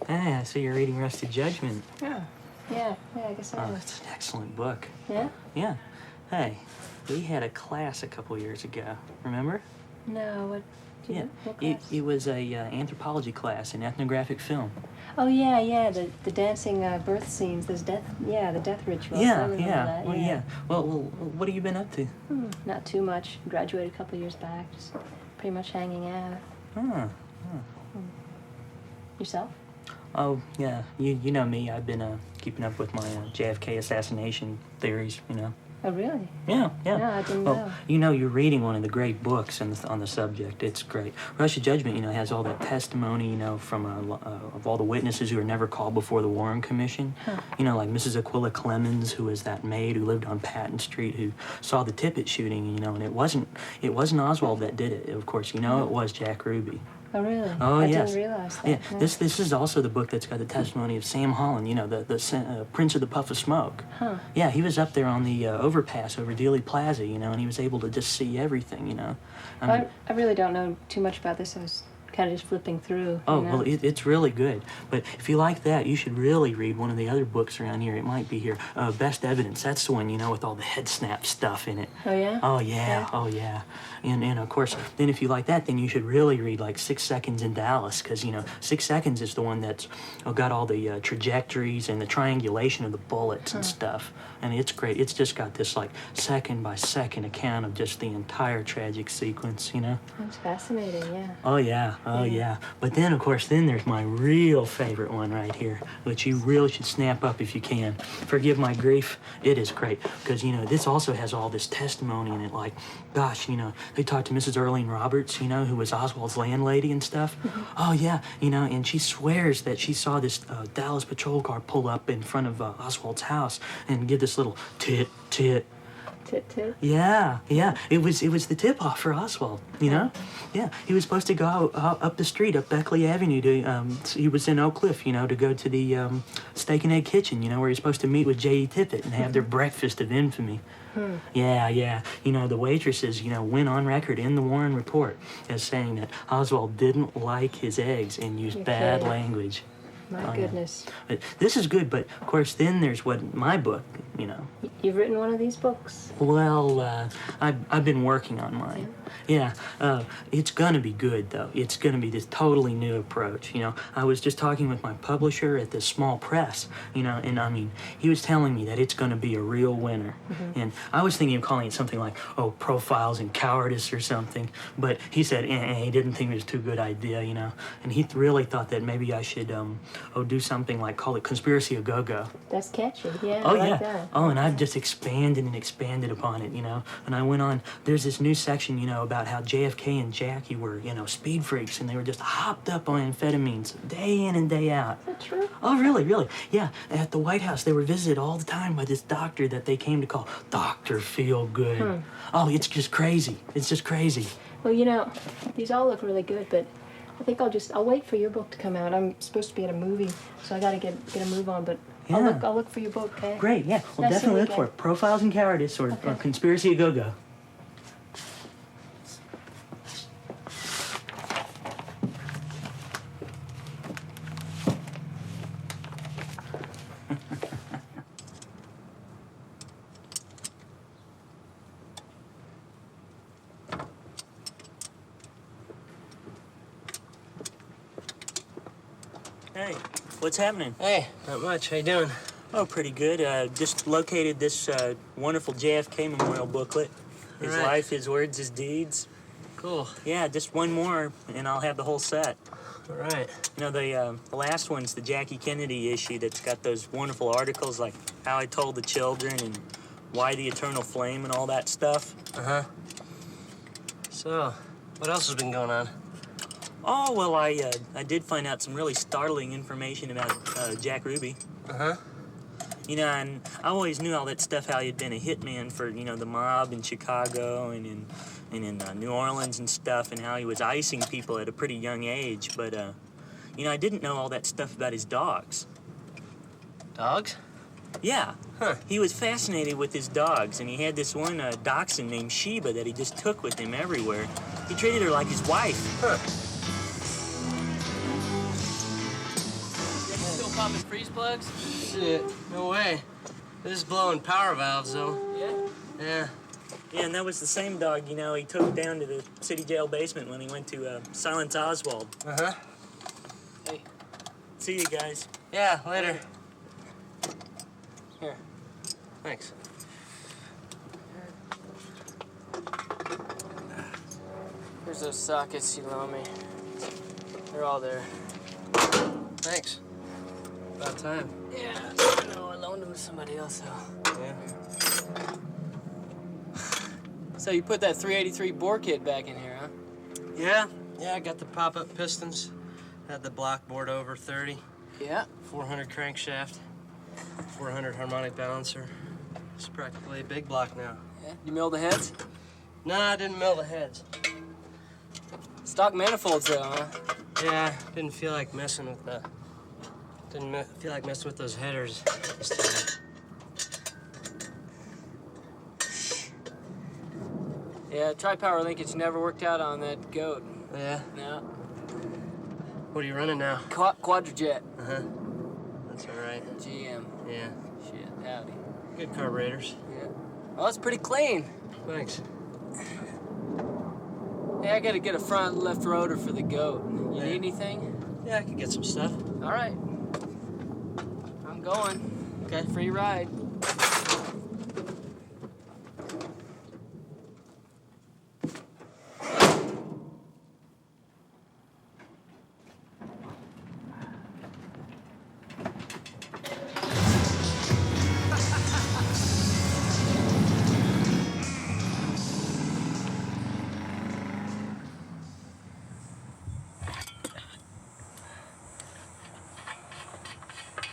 Hey, I see you're reading Rusted Judgment. Yeah, I guess I am. That's an excellent book. Yeah? Yeah. Hey, we had a class a couple years ago. Remember? No, what? Yeah. What class? It was a anthropology class in ethnographic film. Oh, yeah, the dancing birth scenes, the death rituals. I remember that, Well, yeah. Well, what have you been up to? Not too much. Graduated a couple years back. Just pretty much hanging out. Yourself? Oh, yeah. You know me. I've been keeping up with my JFK assassination theories, Oh, really? Yeah. No, I didn't know. You're reading one of the great books on the subject. It's great. Russia Judgment, has all that testimony, from of all the witnesses who were never called before the Warren Commission. Huh. Like Mrs. Aquila Clemens, who was that maid who lived on Patton Street, who saw the Tippit shooting, and it wasn't Oswald that did it. Of course, it was Jack Ruby. Oh, really? Oh, yes. I didn't realize that. Yeah, No. this is also the book that's got the testimony of Sam Holland, the Prince of the Puff of Smoke. Huh. Yeah, he was up there on the overpass over Dealey Plaza, and he was able to just see everything, I really don't know too much about this. I was kind of just flipping through. Oh, well, it's really good. But if you like that, you should really read one of the other books around here. It might be here. Best Evidence. That's the one, with all the head snap stuff in it. Oh, yeah? Oh, yeah. Oh, yeah. And of course, then if you like that, then you should really read, 6 Seconds in Dallas, because, 6 Seconds is the one that's got all the trajectories and the triangulation of the bullets and stuff. And it's great. It's just got this, second-by-second account of just the entire tragic sequence, That's fascinating, yeah. Oh, yeah. Oh, yeah. But then, of course, there's my real favorite one right here, which you really should snap up if you can. Forgive my grief. It is great. Because, this also has all this testimony in it. Gosh, they talked to Mrs. Earlene Roberts, who was Oswald's landlady and stuff. Mm-hmm. Oh, yeah. And she swears that she saw this Dallas patrol car pull up in front of Oswald's house and give this little tit. Tit. Yeah. It was the tip-off for Oswald, Yeah, he was supposed to go up the street, up Beckley Avenue to, he was in Oak Cliff, to go to the Steak and Egg Kitchen, where he's supposed to meet with J.E. Tippit and have their breakfast of infamy. Yeah. The waitresses, went on record in the Warren Report as saying that Oswald didn't like his eggs and used bad language. My goodness. But this is good, but of course then there's my book, You've written one of these books? Well, I've been working on mine. Yeah, it's gonna be good though. It's gonna be this totally new approach. You know, I was just talking with my publisher at this small press. You know, and I mean, he was telling me that it's gonna be a real winner. And I was thinking of calling it something like, oh, Profiles in Cowardice or something. But he said he didn't think it was too good idea. You know, and he really thought that maybe I should do something like call it Conspiracy a Go-Go. That's catchy. Yeah, Oh, I like yeah. that. Oh, and I've just expanded and expanded upon it, you know. And I went on, there's this new section, you know, about how JFK and Jackie were, you know, speed freaks, and they were just hopped up on amphetamines day in and day out. Is that true? Oh, really, really. Yeah, at the White House, they were visited all the time by this doctor that they came to call Dr. Feelgood. Oh, it's just crazy. It's just crazy. Well, you know, these all look really good, but I think I'll wait for your book to come out. I'm supposed to be at a movie, so I gotta get a move on, but Yeah. I'll look for your book, okay? Great, yeah. Well, Nice definitely seeing look you for it. Profiles in Cowardice or Conspiracy a Go-Go. Hey, what's happening? Hey, not much. How you doing? Oh, pretty good. Just located this wonderful JFK memorial booklet. His Right. life, his words, his deeds. Cool. Yeah, just one more, and I'll have the whole set. All right. You know, the last one's the Jackie Kennedy issue that's got those wonderful articles like How I Told the Children and Why the Eternal Flame and all that stuff. Uh-huh. So, what else has been going on? Oh, well, I did find out some really startling information about Jack Ruby. Uh-huh. You know, and I always knew all that stuff, how he'd been a hitman for, you know, the mob in Chicago and in New Orleans and stuff, and how he was icing people at a pretty young age. But, you know, I didn't know all that stuff about his dogs. Dogs? Yeah. Huh. He was fascinated with his dogs, and he had this one dachshund named Sheba that he just took with him everywhere. He treated her like his wife. Huh. Still popping freeze plugs? Shit, no way. This is blowing power valves, though. Yeah? Yeah. Yeah, and that was the same dog, you know, he took down to the city jail basement when he went to Silence Oswald. Uh-huh. Hey. See you guys. Yeah, later. Here. Thanks. Here's those sockets you loaned me. They're all there. Thanks. About time. Yeah, I know. I loaned them to somebody else, though. Yeah. So you put that 383 bore kit back in here, huh? Yeah. Yeah, I got the pop-up pistons. Had the block bored over 30. Yeah. 400 crankshaft. 400 harmonic balancer. It's practically a big block now. Yeah. You mill the heads? Nah, I didn't mill the heads. Stock manifolds, though, huh? Yeah, didn't feel like messing with the... Didn't feel like messing with those headers this time. Yeah, tri-power linkage never worked out on that goat. Yeah? No. What are you running now? Quadrajet. Uh-huh. That's all right. GM. Yeah. Shit, howdy. Good carburetors. Yeah. Well, that's pretty clean. Thanks. Hey, I gotta get a front left rotor for the goat. You need anything? Yeah, I could get some stuff. All right. I'm going. Okay. Free ride.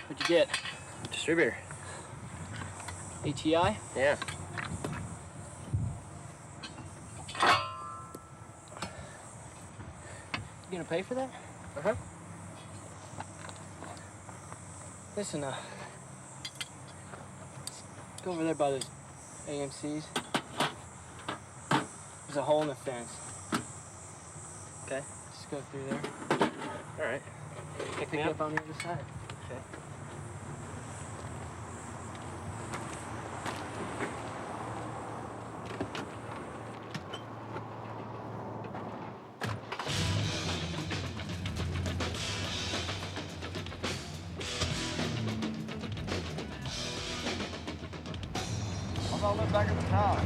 What'd you get? Distributor. ATI? Yeah. You gonna pay for that? Uh-huh. Listen, go over there by those AMCs. There's a hole in the fence. Okay. Just go through there. All right. Pick me up on the other side. Okay. I live back at the town.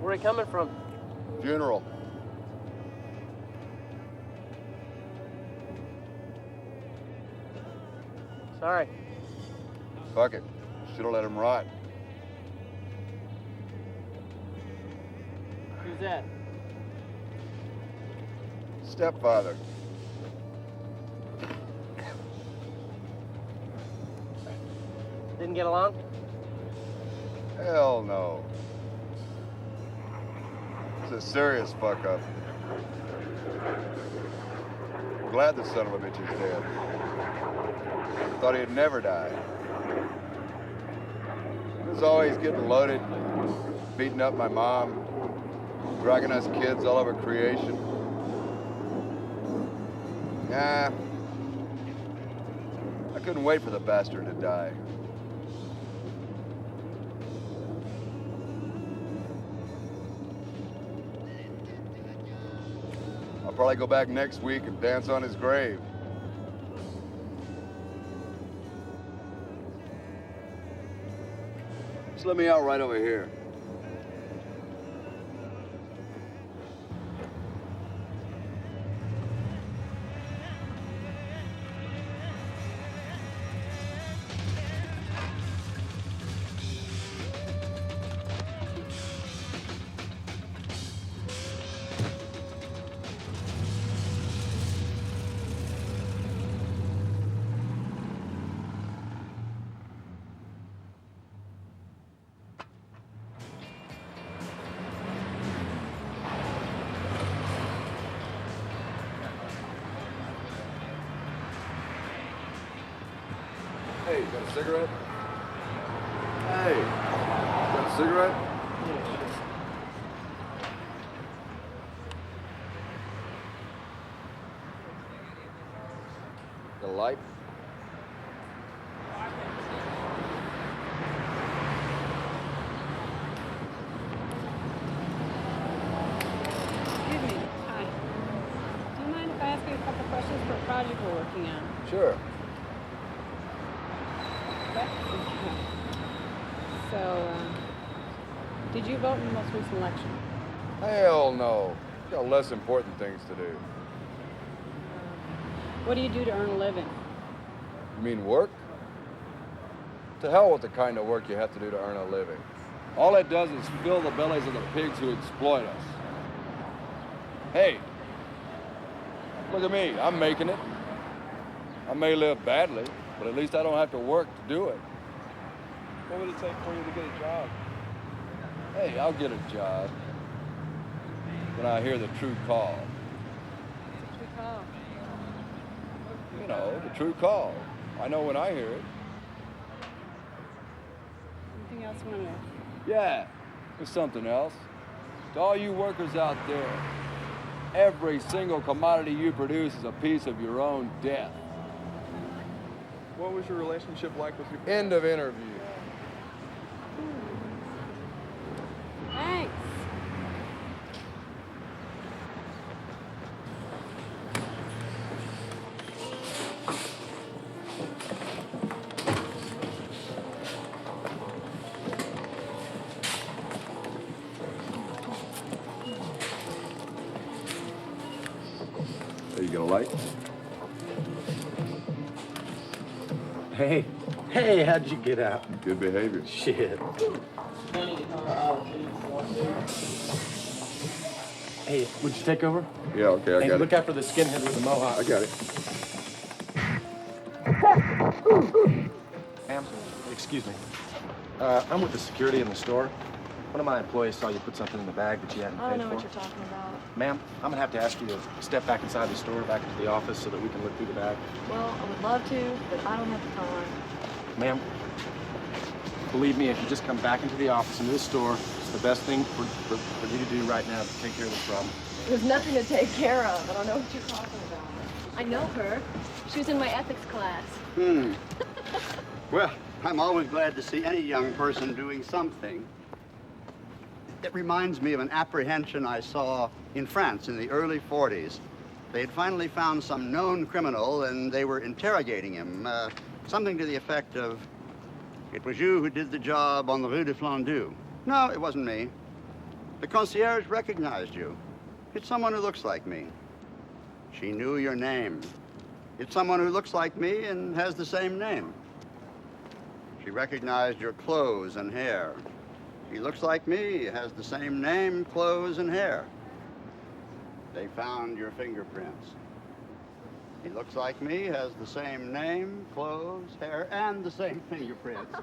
Where are you coming from? Funeral. Sorry. Fuck it. Should've let him rot. Who's that? Stepfather. Didn't get along? Hell no. It's a serious fuck up. Glad the son of a bitch is dead. Thought he'd never die. He was always getting loaded, beating up my mom, dragging us kids all over creation. Nah. I couldn't wait for the bastard to die. I'll probably go back next week and dance on his grave. Just let me out right over here. Hey, got a cigarette? Hey, got a cigarette? The light? Excuse me. Hi. Do you mind if I ask you a couple questions for a project we're working on? Sure. So, did you vote in the most recent election? Hell no. Got less important things to do. What do you do to earn a living? You mean work? To hell with the kind of work you have to do to earn a living. All it does is fill the bellies of the pigs who exploit us. Hey, look at me, I'm making it. I may live badly, but at least I don't have to work to do it. What would it take for you to get a job? Hey, I'll get a job when I hear the true call. What's a true call? You know, the true call. I know when I hear it. Anything else you want to know? Yeah, there's something else. To all you workers out there, every single commodity you produce is a piece of your own death. What was your relationship like with your parents? End of interview. Thanks. Are you gonna like? Hey, how'd you get out? Good behavior. Shit. Hey, would you take over? Yeah, okay, I Hey, got look it. out for the skinhead with the mohawk. I got it. Ma'am, excuse me. I'm with the security in the store. One of my employees saw you put something in the bag that you hadn't I paid don't know for. what you're talking about. Ma'am, I'm gonna have to ask you to step back inside the store, back into the office, so that we can look through the bag. Well, I would love to, but I don't have the time. Ma'am, believe me, if you just come back into the office, into the store, it's the best thing for you to do right now to take care of this problem. There's nothing to take care of. I don't know what you're talking about. I know her. She was in my ethics class. Well, I'm always glad to see any young person doing something. It reminds me of an apprehension I saw in France in the early 40s. They had finally found some known criminal and they were interrogating him. Something to the effect of, "It was you who did the job on the Rue de Flandou." "No, it wasn't me. The concierge recognized you. It's someone who looks like me." "She knew your name." "It's someone who looks like me and has the same name." "She recognized your clothes and hair." "He looks like me, has the same name, clothes, and hair." "They found your fingerprints." "He looks like me, has the same name, clothes, hair, and the same fingerprints."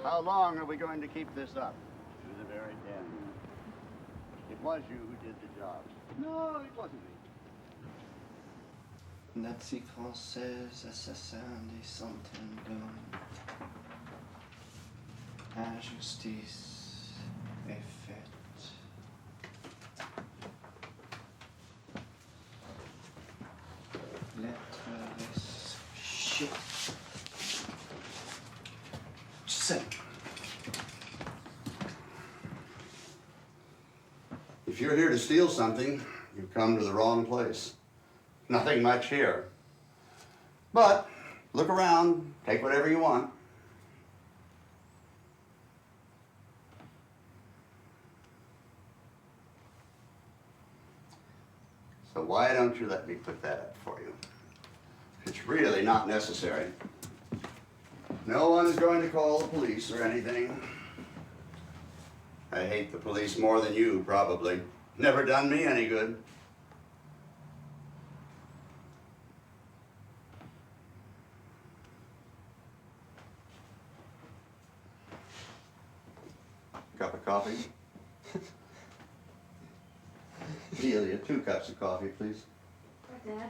"How long are we going to keep this up?" "To the very end." "It was you who did the job." "No, it wasn't me." Nazi française, assassin des centaines d'hommes. Injustice est faite. Lettre shit. Sit. If you're here to steal something, you've come to the wrong place. Nothing much here. But look around, take whatever you want. So why don't you let me put that up for you? It's really not necessary. No one's going to call the police or anything. I hate the police more than you, probably. Never done me any good. Cup of coffee? Delia, 2 cups of coffee, please. Dad.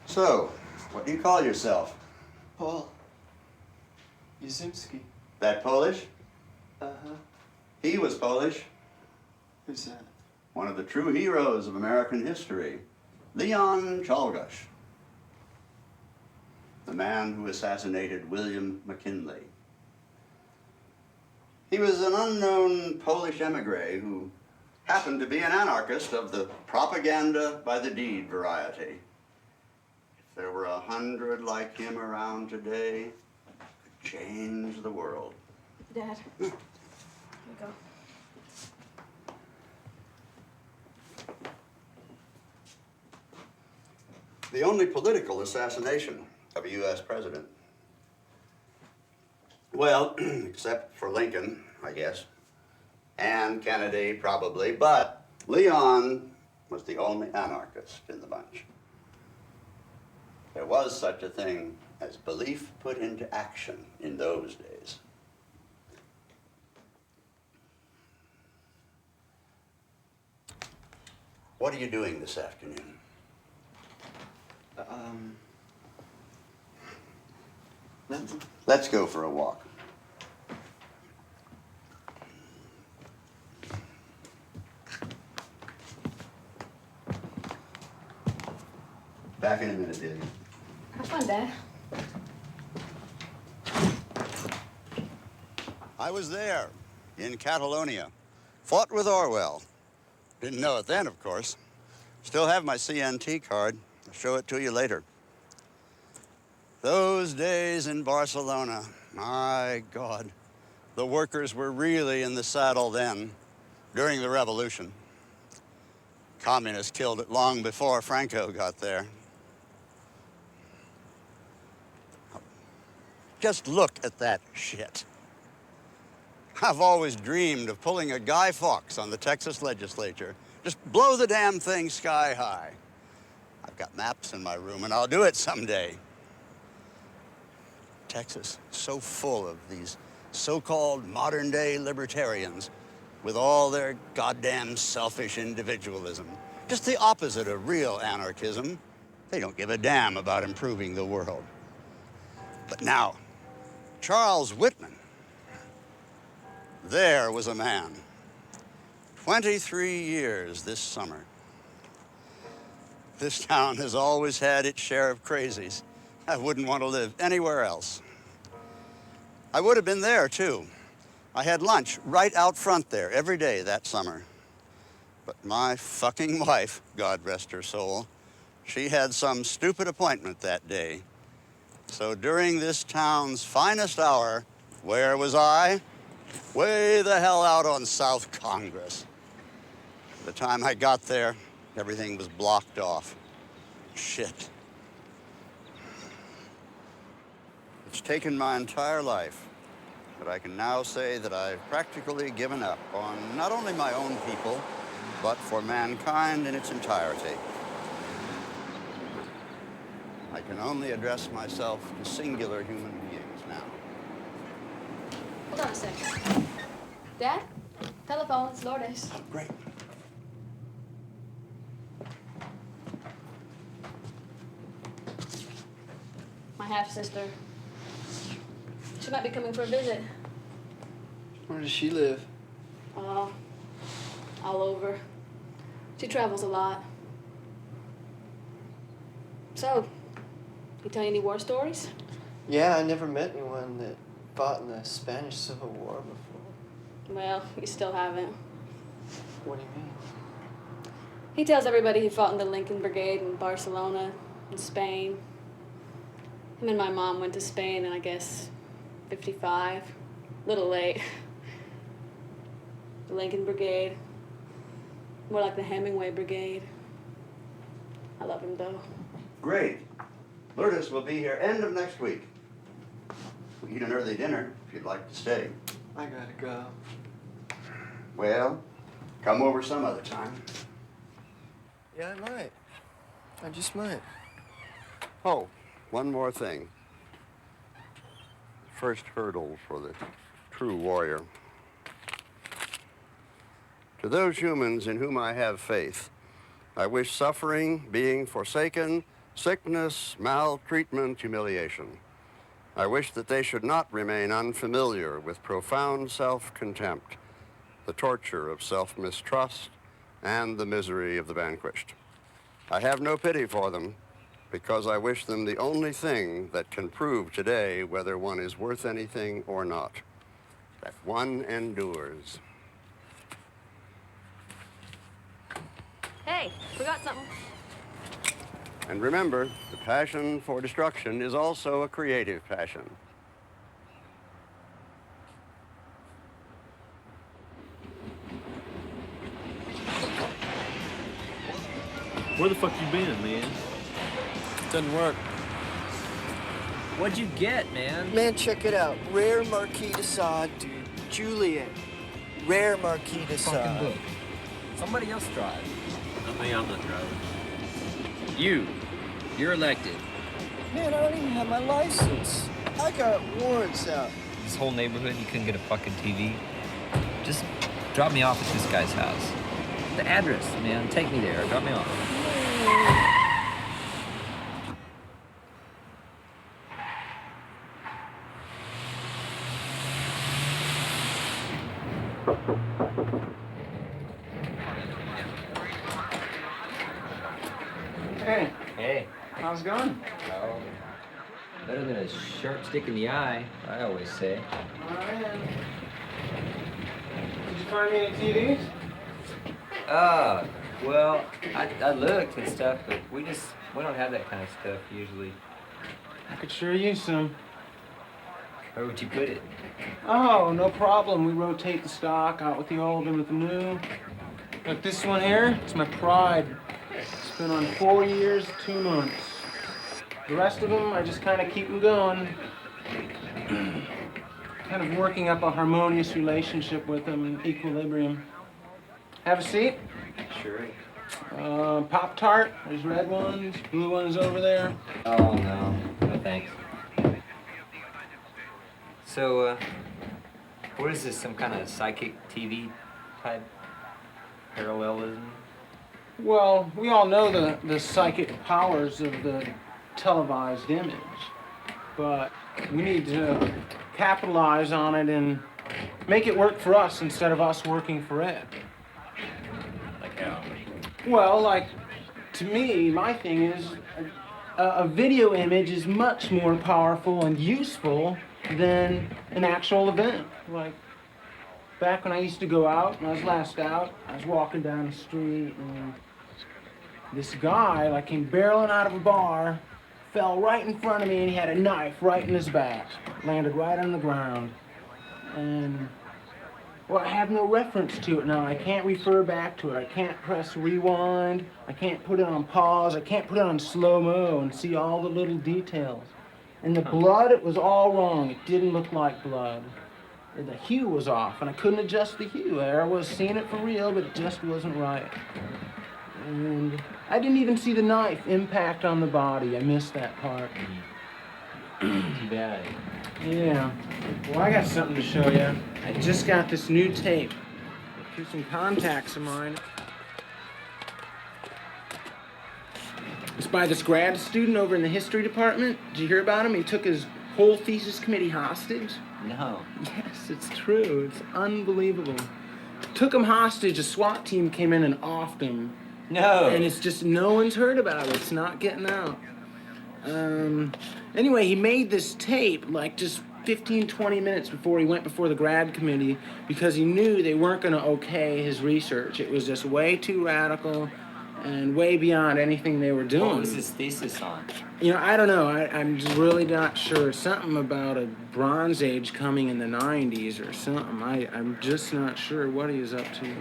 So, what do you call yourself? Paul. Yuzimski. That Polish? Uh-huh. He was Polish. Who's that? One of the true heroes of American history. Leon Czolgosz. The man who assassinated William McKinley. He was an unknown Polish emigre who happened to be an anarchist of the propaganda by the deed variety. If there were 100 like him around today, it could change the world. Dad. Here you go. The only political assassination of a U.S. president. Well, except for Lincoln, I guess, and Kennedy, probably, but Leon was the only anarchist in the bunch. There was such a thing as belief put into action in those days. What are you doing this afternoon? Nothing. Let's go for a walk. Back in a minute, Delia. Have fun, Dad. I was there, in Catalonia. Fought with Orwell. Didn't know it then, of course. Still have my CNT card. I'll show it to you later. Those days in Barcelona, my God. The workers were really in the saddle then, during the revolution. Communists killed it long before Franco got there. Just look at that shit. I've always dreamed of pulling a Guy Fawkes on the Texas legislature. Just blow the damn thing sky high. I've got maps in my room, and I'll do it someday. Texas, so full of these so-called modern-day libertarians with all their goddamn selfish individualism. Just the opposite of real anarchism. They don't give a damn about improving the world. But now, Charles Whitman, there was a man. 23 years this summer. This town has always had its share of crazies. I wouldn't want to live anywhere else. I would have been there, too. I had lunch right out front there every day that summer. But my fucking wife, God rest her soul, she had some stupid appointment that day. So during this town's finest hour, where was I? Way the hell out on South Congress. By the time I got there, everything was blocked off. Shit. It's taken my entire life, but I can now say that I've practically given up on not only my own people, but for mankind in its entirety. I can only address myself to singular human beings now. Hold on a second. Dad? Telephone, it's Lourdes. Great. My half-sister. She might be coming for a visit. Where does she live? All over. She travels a lot. So, you tell any war stories? Yeah, I never met anyone that fought in the Spanish Civil War before. Well, you still haven't. What do you mean? He tells everybody he fought in the Lincoln Brigade in Barcelona, in Spain. Him and my mom went to Spain in, I guess, 55. Little late. The Lincoln Brigade. More like the Hemingway Brigade. I love him, though. Great. Lourdes will be here end of next week. We eat an early dinner if you'd like to stay. I gotta go. Well, come over some other time. Yeah, I might. I just might. Oh, one more thing. First hurdle for the true warrior. To those humans in whom I have faith, I wish suffering, being forsaken, sickness, maltreatment, humiliation. I wish that they should not remain unfamiliar with profound self-contempt, the torture of self-mistrust, and the misery of the vanquished. I have no pity for them, because I wish them the only thing that can prove today whether one is worth anything or not, that one endures. Hey, forgot something. And remember, the passion for destruction is also a creative passion. Where the fuck you been, man? Doesn't work. What'd you get, man? Man, check it out. Rare Marquis de Sade, dude. Juliet. Rare Marquis de Sade. Fucking book. Somebody else drive. I mean, I'm not driving. You're elected. Man, I don't even have my license. I got warrants out. This whole neighborhood, you couldn't get a fucking TV. Just drop me off at this guy's house. The address, man. Take me there. Drop me off. Hey. Hey. How's it going? Oh, better than a sharp stick in the eye, I always say. Did you find me any TVs? Well, I looked and stuff, but we don't have that kind of stuff usually. I could sure use some. Where would you put it? Oh, no problem. We rotate the stock out with the old and with the new. Look, this one here, it's my pride. It's been on 4 years, 2 months. The rest of them, I just kind of keep them going. Kind of working up a harmonious relationship with them in equilibrium. Have a seat. Sure. Pop-Tart, there's red ones, blue ones over there. Oh, no. No, thanks. So, what is this, some kind of psychic TV type parallelism? Well, we all know the psychic powers of the televised image, but we need to capitalize on it and make it work for us instead of us working for it. Like how? Well, like, to me, my thing is a video image is much more powerful and useful than an actual event. Like, back when I used to go out, when I was last out, I was walking down the street and this guy, like, came barreling out of a bar, fell right in front of me, and he had a knife right in his back. Landed right on the ground. And, well, I have no reference to it now. I can't refer back to it. I can't press rewind. I can't put it on pause. I can't put it on slow-mo and see all the little details. And the blood, it was all wrong. It didn't look like blood. The hue was off, and I couldn't adjust the hue. There I was seeing it for real, but it just wasn't right. And I didn't even see the knife impact on the body. I missed that part. Too bad. Yeah. Well, I got something to show you. I just got this new tape. Here's some contacts of mine. It's by this grad student over in the history department. Did you hear about him? He took his whole thesis committee hostage. No. Yes, it's true. It's unbelievable. Took him hostage. A SWAT team came in and offed him. No. And it's just no one's heard about it. It's not getting out. Anyway, he made this tape like just 15, 20 minutes before he went before the grad committee because he knew they weren't going to okay his research. It was just way too radical and way beyond anything they were doing. What was his thesis on? You know, I don't know. I'm just really not sure. Something about a Bronze Age coming in the 90s or something. I'm just not sure what he was up to.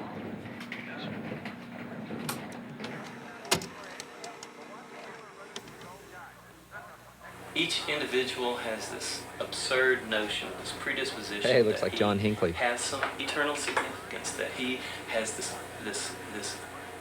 Each individual has this absurd notion, this predisposition. Hey, looks that like he John Hinckley. has some eternal significance, that he has this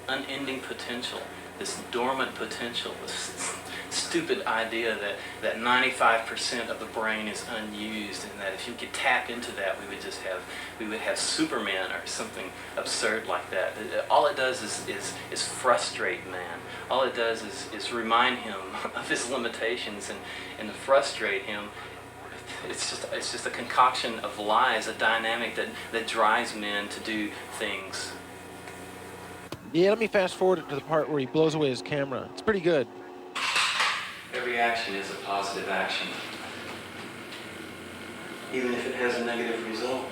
unending potential, this dormant potential, this stupid idea that 95% of the brain is unused, and that if you could tap into that, we would have Superman or something absurd like that. All it does is frustrate man. All it does is remind him of his limitations and to frustrate him. It's just a concoction of lies, a dynamic that drives men to do things. Yeah, let me fast forward it to the part where he blows away his camera. It's pretty good. Every action is a positive action, even if it has a negative result.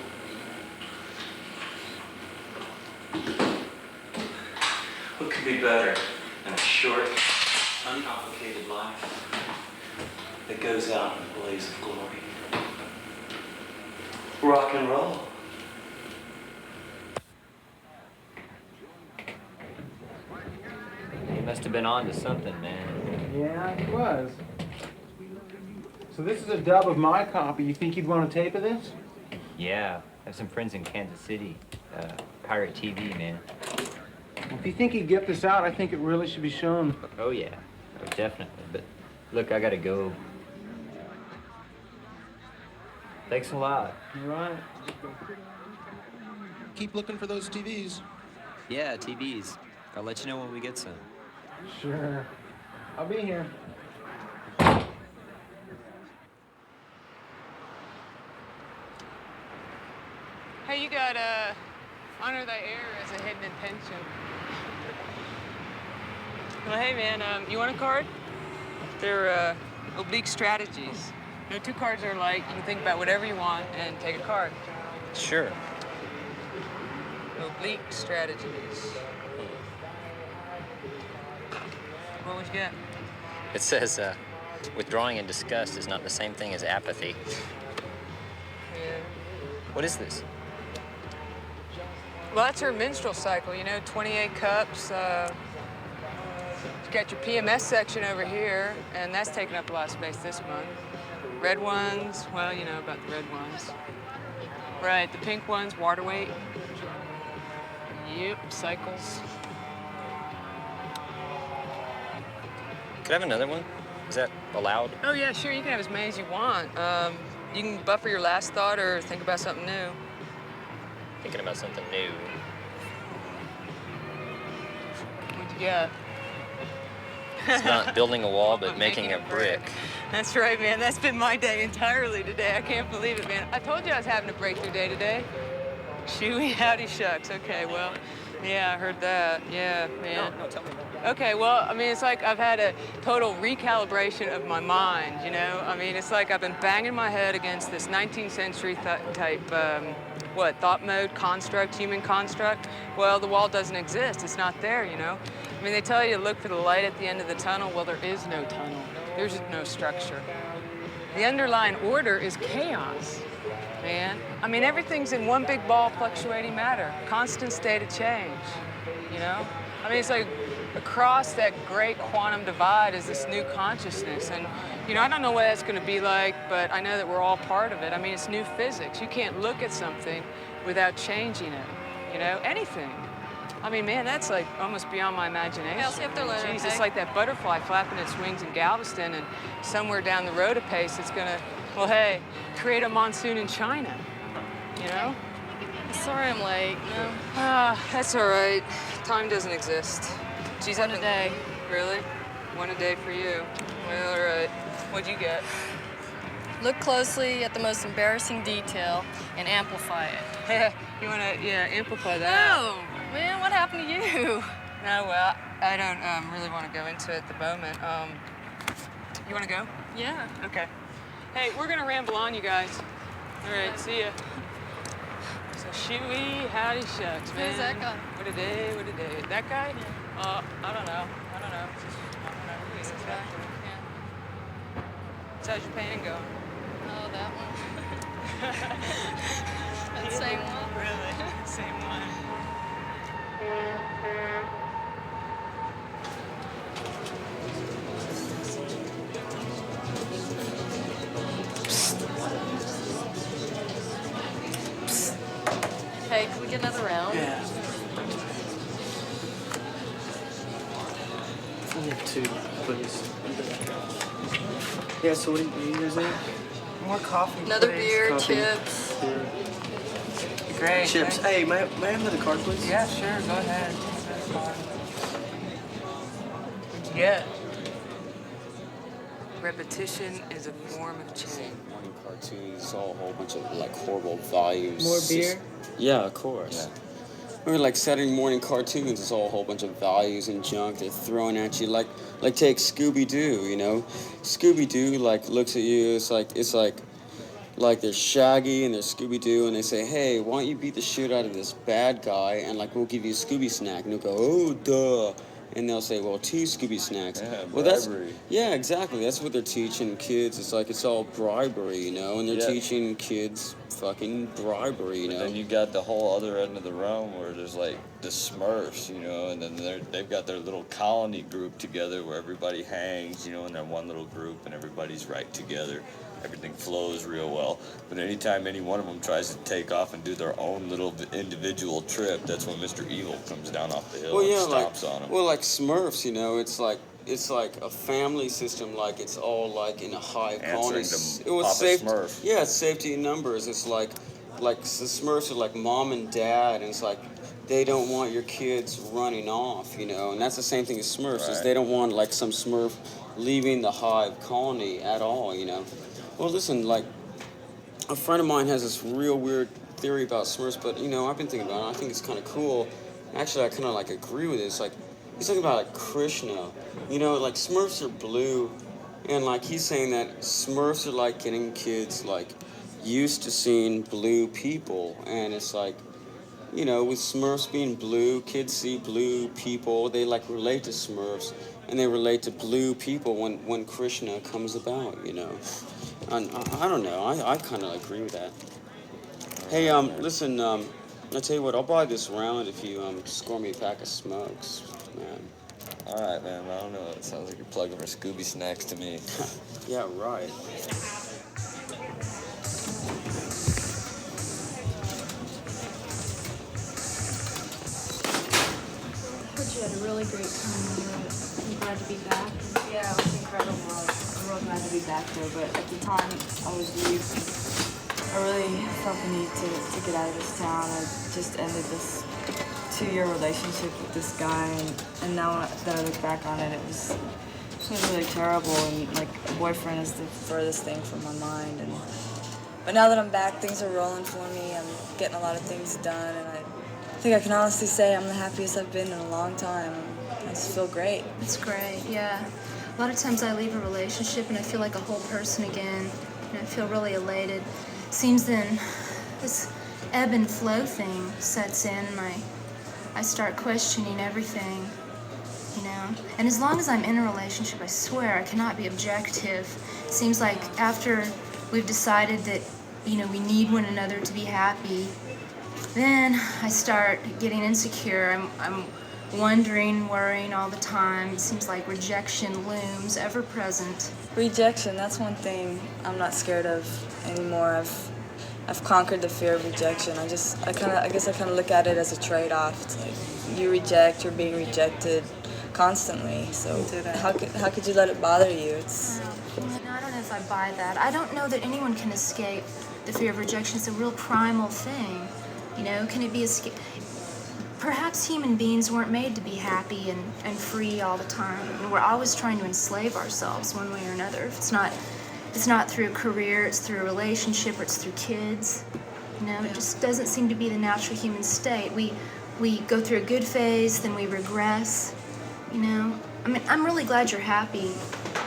What could be better than a short, uncomplicated life that goes out in a blaze of glory? Rock and roll. He must have been on to something, man. Yeah, he was. So this is a dub of my copy. You think you'd want a tape of this? Yeah, I have some friends in Kansas City. Pirate TV, man. Well, if you think he'd get this out, I think it really should be shown. Oh, yeah. Oh, definitely. But look, I gotta go. Thanks a lot. All right. Keep looking for those TVs. Yeah, TVs. I'll let you know when we get some. Sure. I'll be here. Hey, you got Honor Thy Air as a hidden intention. Well, hey, man, you want a card? They're oblique strategies. You know, 2 cards are like, you can think about whatever you want and take a card. Sure. Oblique strategies. What would you get? It says, withdrawing in disgust is not the same thing as apathy. Yeah. What is this? Well, that's her menstrual cycle, you know, 28 cups. You got your PMS section over here, and that's taking up a lot of space this month. Red ones, well, you know about the red ones. Right, the pink ones, water weight. Yep, cycles. Could I have another one? Is that allowed? Oh, yeah, sure, you can have as many as you want. You can buffer your last thought or think about something new. Thinking about something new. What'd you got? It's not building a wall, but making a brick. That's right, man. That's been my day entirely today. I can't believe it, man. I told you I was having a breakthrough day today. Shooey, howdy shucks. Okay, well, yeah, I heard that. Yeah, man. No, tell me about it. Okay, well, I mean, it's like I've had a total recalibration of my mind, you know? I mean, it's like I've been banging my head against this 19th century type, thought mode construct, human construct. Well, the wall doesn't exist. It's not there, you know? I mean, they tell you to look for the light at the end of the tunnel. Well, there is no tunnel. There's no structure. The underlying order is chaos, man. I mean, everything's in one big ball of fluctuating matter, constant state of change, you know? I mean, it's like across that great quantum divide is this new consciousness. And, you know, I don't know what that's gonna be like, but I know that we're all part of it. I mean, it's new physics. You can't look at something without changing it, you know, anything. I mean, man, that's like almost beyond my imagination. Hey, I'll see if they're learning, Jeez, okay? it's like that butterfly flapping its wings in Galveston, and somewhere down the road a pace it's gonna, well, hey, create a monsoon in China, you know? Sorry I'm late. No. That's all right. Time doesn't exist. Geez, One a day. Really? One a day for you. Well, all right. What'd you get? Look closely at the most embarrassing detail and amplify it. You wanna, amplify that. No, man, what happened to you? No, well, I don't really want to go into it at the moment. You want to go? Yeah. Okay. Hey, we're gonna ramble on, you guys. All right, see ya. So shooey, howdy shucks, man. Who's that guy? What a day, what a day. That guy? I don't know. Who is that? Yeah. So how's your painting going? Oh, that one. That same one? Really? Same one. Hey, can we get another round? Yeah. Only two, please. Yeah, so what do you guys need? More coffee, Another please. beer, Coffee. chips. Great. Chips. thanks. Hey, may I have another card, please? Yeah, sure, go ahead. What'd you get? Repetition is a form of change. Morning cartoons, all a whole bunch of like horrible values. More beer? Yeah, of course. Or like Saturday morning cartoons, it's all a whole bunch of values and junk they're throwing at you. Like take Scooby-Doo, you know? Scooby-Doo like looks at you, it's like they're Shaggy and they're Scooby-Doo and they say, hey, why don't you beat the shit out of this bad guy and like we'll give you a Scooby snack. And they'll go, oh, duh. And they'll say, well, 2 Scooby snacks. Yeah, well, bribery. yeah, exactly. That's what they're teaching kids. It's like it's all bribery, you know? And they're teaching kids fucking bribery, you know? Then you got the whole other end of the realm where there's like the Smurfs, you know, and then they've got their little colony group together where everybody hangs, you know, in their one little group and everybody's right together. Everything flows real well. But anytime any one of them tries to take off and do their own little individual trip, that's when Mr. Evil comes down off the hill and stomps on them. Well, like Smurfs, you know, it's like a family system, like it's all like in a hive colony. Answering to It was Papa safe. Smurf. Yeah, it's safety in numbers. It's like the Smurfs are like mom and dad, and it's like they don't want your kids running off, you know, and that's the same thing as Smurfs. Is Right. they don't want like some Smurf leaving the hive colony at all, you know. Well, listen, like a friend of mine has this real weird theory about Smurfs, but you know, I've been thinking about it. I think it's kind of cool. Actually, I kind of like agree with it. It's like he's talking about like Krishna. You know, like Smurfs are blue, and like he's saying that Smurfs are like getting kids like used to seeing blue people, and it's like, you know, with Smurfs being blue, kids see blue people. They like relate to Smurfs, and they relate to blue people when Krishna comes about. You know, and I don't know. I kind of agree with that. Hey, listen. I tell you what. I'll buy this round if you score me a pack of smokes, man. All right, man. I don't know. It sounds like you're plugging for Scooby snacks to me. Yeah, right. I heard you had a really great time in Europe. I'm glad to be back. Yeah, it was incredible. I'm real glad to be back there, but at the time I was youth. felt the need to get out of this town. I just ended this 2-year relationship with this guy, and now that I look back on it, it was really terrible, and like a boyfriend is the furthest thing from my mind. But now that I'm back, things are rolling for me. I'm getting a lot of things done, and I think I can honestly say I'm the happiest I've been in a long time. I just feel great. It's great, yeah. A lot of times I leave a relationship and I feel like a whole person again, and I feel really elated. Seems then this ebb and flow thing sets in, and I start questioning everything, you know? And as long as I'm in a relationship, I swear I cannot be objective. It seems like after we've decided that, you know, we need one another to be happy, then I start getting insecure. I'm wondering, worrying all the time. It seems like rejection looms ever present. Rejection, that's one thing I'm not scared of anymore. I've conquered the fear of rejection. I guess I kind of look at it as a trade-off. It's like you reject, you're being rejected constantly. So how could you let it bother you? I don't know if I buy that. I don't know that anyone can escape the fear of rejection. It's a real primal thing. You know, can it be escaped? Perhaps human beings weren't made to be happy and free all the time. I mean, we're always trying to enslave ourselves one way or another. It's not through a career, it's through a relationship, or it's through kids. You know, it just doesn't seem to be the natural human state. We go through a good phase, then we regress. You know, I mean, I'm really glad you're happy.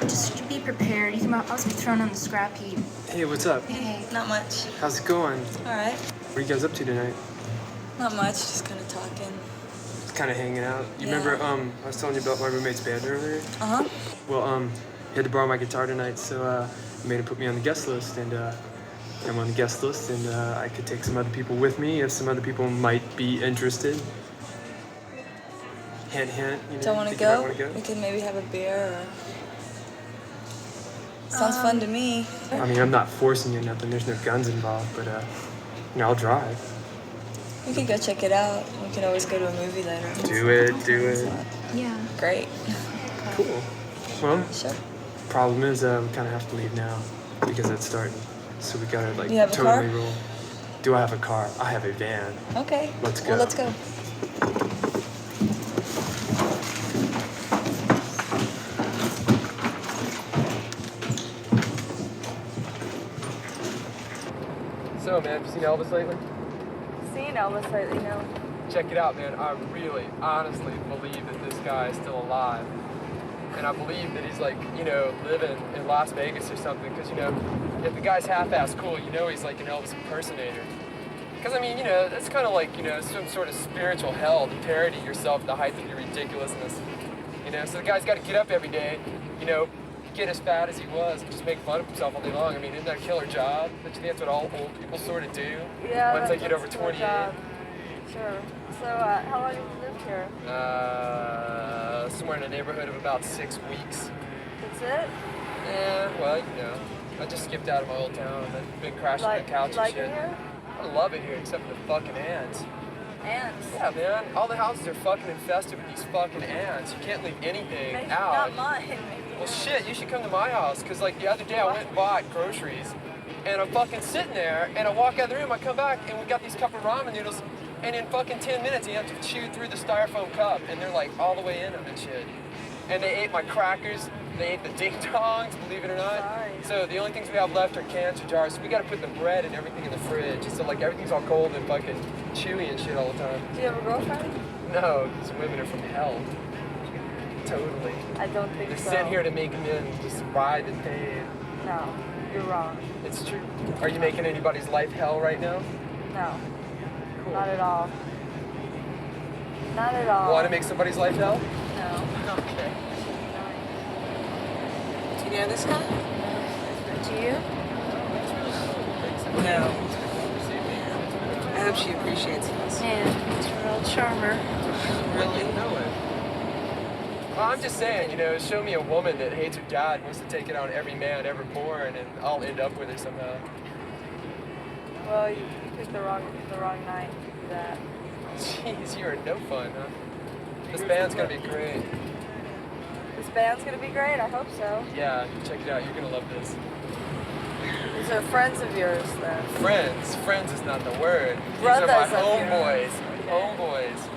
Just be prepared. You can always be thrown on the scrap heap. Hey, what's up? Hey, not much. How's it going? All right. What are you guys up to tonight? Not much, just kind of talking. Just kind of hanging out. You Yeah. remember, I was telling you about my roommate's band earlier? Uh-huh. Well, he had to borrow my guitar tonight, so he made him put me on the guest list, and I'm on the guest list, and I could take some other people with me if some other people might be interested. Hint, hint. You know, Don't want to think you might go? wanna go? We could maybe have a beer or... Sounds fun to me. I mean, I'm not forcing you or nothing. There's no guns involved, but you know, I'll drive. We could go check it out. We could always go to a movie later. Do it. Yeah. Great. Cool. Well, Sure. problem is we kind of have to leave now because it's starting. So we gotta like You have a totally car? roll. Do I have a car? I have a van. Okay. Let's go. Well, let's go. So, man, have you seen Elvis lately? Seen Elvis lately, no. Check it out, man. I really, honestly believe that this guy is still alive. And I believe that he's like, you know, living in Las Vegas or something. Because, you know, if the guy's half-assed cool, you know he's like an Elvis impersonator. Because, I mean, you know, that's kind of like, you know, some sort of spiritual hell to parody yourself to the height of your ridiculousness. You know, so the guy's got to get up every day, you know, get as fat as he was and just make fun of himself all day long. I mean, isn't that a killer job? Don't you think that's what all old people sort of do? Yeah, once they get over that's a 28. job. Sure. So, how long have you lived here? Somewhere in the neighborhood of about 6 weeks. That's it? Yeah, well, you know, I just skipped out of my old town and I've been crashing on the couch and like shit. it here? I love it here, except for the fucking ants. Ants? Yeah, man. All the houses are fucking infested with these fucking ants. You can't leave anything Maybe out. not mine. Well, shit, you should come to my house, because, like, the other day I went and bought groceries, and I'm fucking sitting there, and I walk out of the room, I come back, and we got these cup of ramen noodles, and in fucking 10 minutes, you have to chew through the styrofoam cup, and they're, like, all the way in them and shit. And they ate my crackers, they ate the ding-dongs, believe it or not. Sorry. So the only things we have left are cans or jars, so we gotta put the bread and everything in the fridge, so, like, everything's all cold and fucking chewy and shit all the time. Do you have a girlfriend? No, these women are from hell. Totally. I don't think They're so. sent here to make men just ride the pain. No, you're wrong. It's true. Are you making anybody's life hell right now? No. Cool. Not at all. Not at all. Want to make somebody's life hell? No. Okay. Do you know this guy? Do you? No. I hope she appreciates us. Yeah, it's a real charmer. Really? Know it. Well, I'm just saying, you know, show me a woman that hates her dad and wants to take it on every man ever born, and I'll end up with her somehow. Well, you picked the wrong night to do that. Jeez, you're no fun, huh? This band's gonna be great. This band's gonna be great. I hope so. Yeah, check it out. You're gonna love this. These are friends of yours, then. Friends. Friends is not the word. Brothers These are of my homeboys. yours. Homeboys.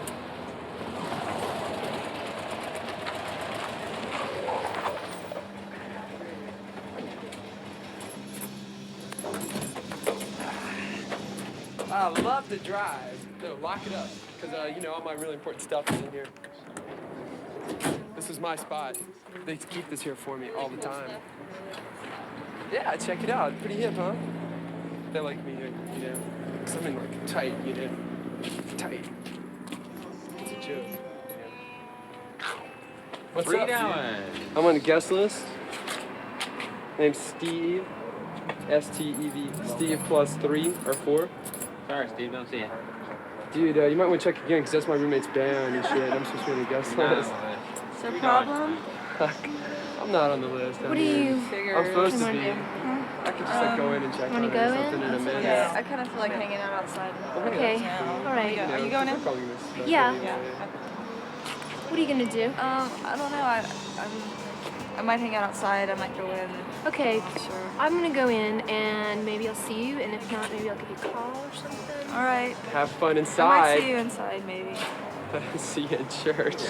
I love to drive. No, lock it up. Because, you know, all my really important stuff is in here. This is my spot. They keep this here for me all the time. Yeah, check it out. Pretty hip, huh? They like me, you know. Cause I'm in like tight, you know. Tight. It's a joke. What's up, dude? I'm on the guest list. Name's Steve. S-T-E-V. Steve +3 or 4. Sorry, Steve, don't see you. Dude, you might want to check again, because that's my roommate's band and shit. I'm supposed to be on the guest list. Is there a problem? I'm not on the list. What do you I'm supposed to be. Huh? I could just like go in and check wanna on go it or in? something in a minute. Yeah, I kind of feel like hanging out outside. Okay, all right. Are you going in? Yeah. What are you gonna do? I don't know. I might hang out outside. I might go in. Okay, Sure. I'm gonna go in and maybe I'll see you, and if not, maybe I'll give you a call or something. All right. Have fun I inside. might see you inside, maybe. See you in church.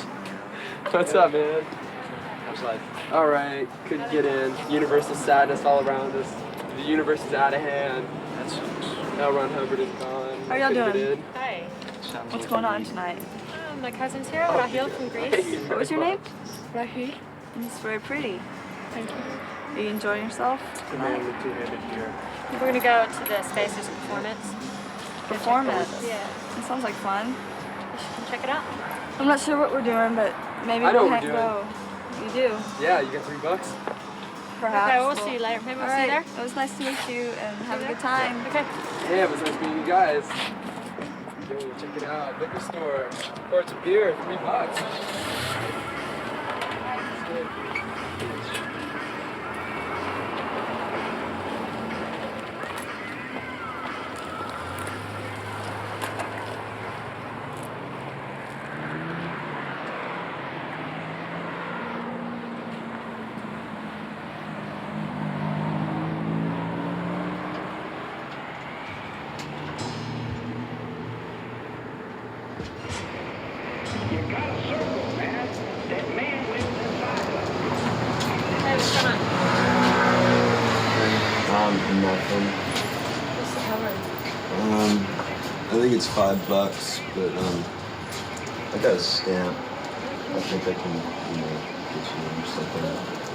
What's up, man? How's life? All right, couldn't get in. Universal sadness all around us. The universe is out of hand. That sucks. L. Ron Hubbard is gone. How y'all Couldn't doing? get in. Hi. What's going on tonight? My cousin's here, Rahil from Greece. What was your name? Rahil. It's very pretty. Thank you. Are you enjoying yourself? The man with two-handed gear. We're gonna go to the Spacers performance. Performance? Yeah. It sounds like fun. You should come check it out. I'm not sure what we're doing, but maybe I know we'll what we're go. You do? Yeah, you got $3? Perhaps. Okay, we'll see you later. Maybe we'll see you there. It was nice to meet you and have a good time. Okay. Yeah, it was nice meeting you guys. Yo, check it out. Liquor store. Quarts of beer, $3. Hey, what's going on? Nothing. What's the cover? I think it's $5, but I got a stamp. I think I can, get you in or something.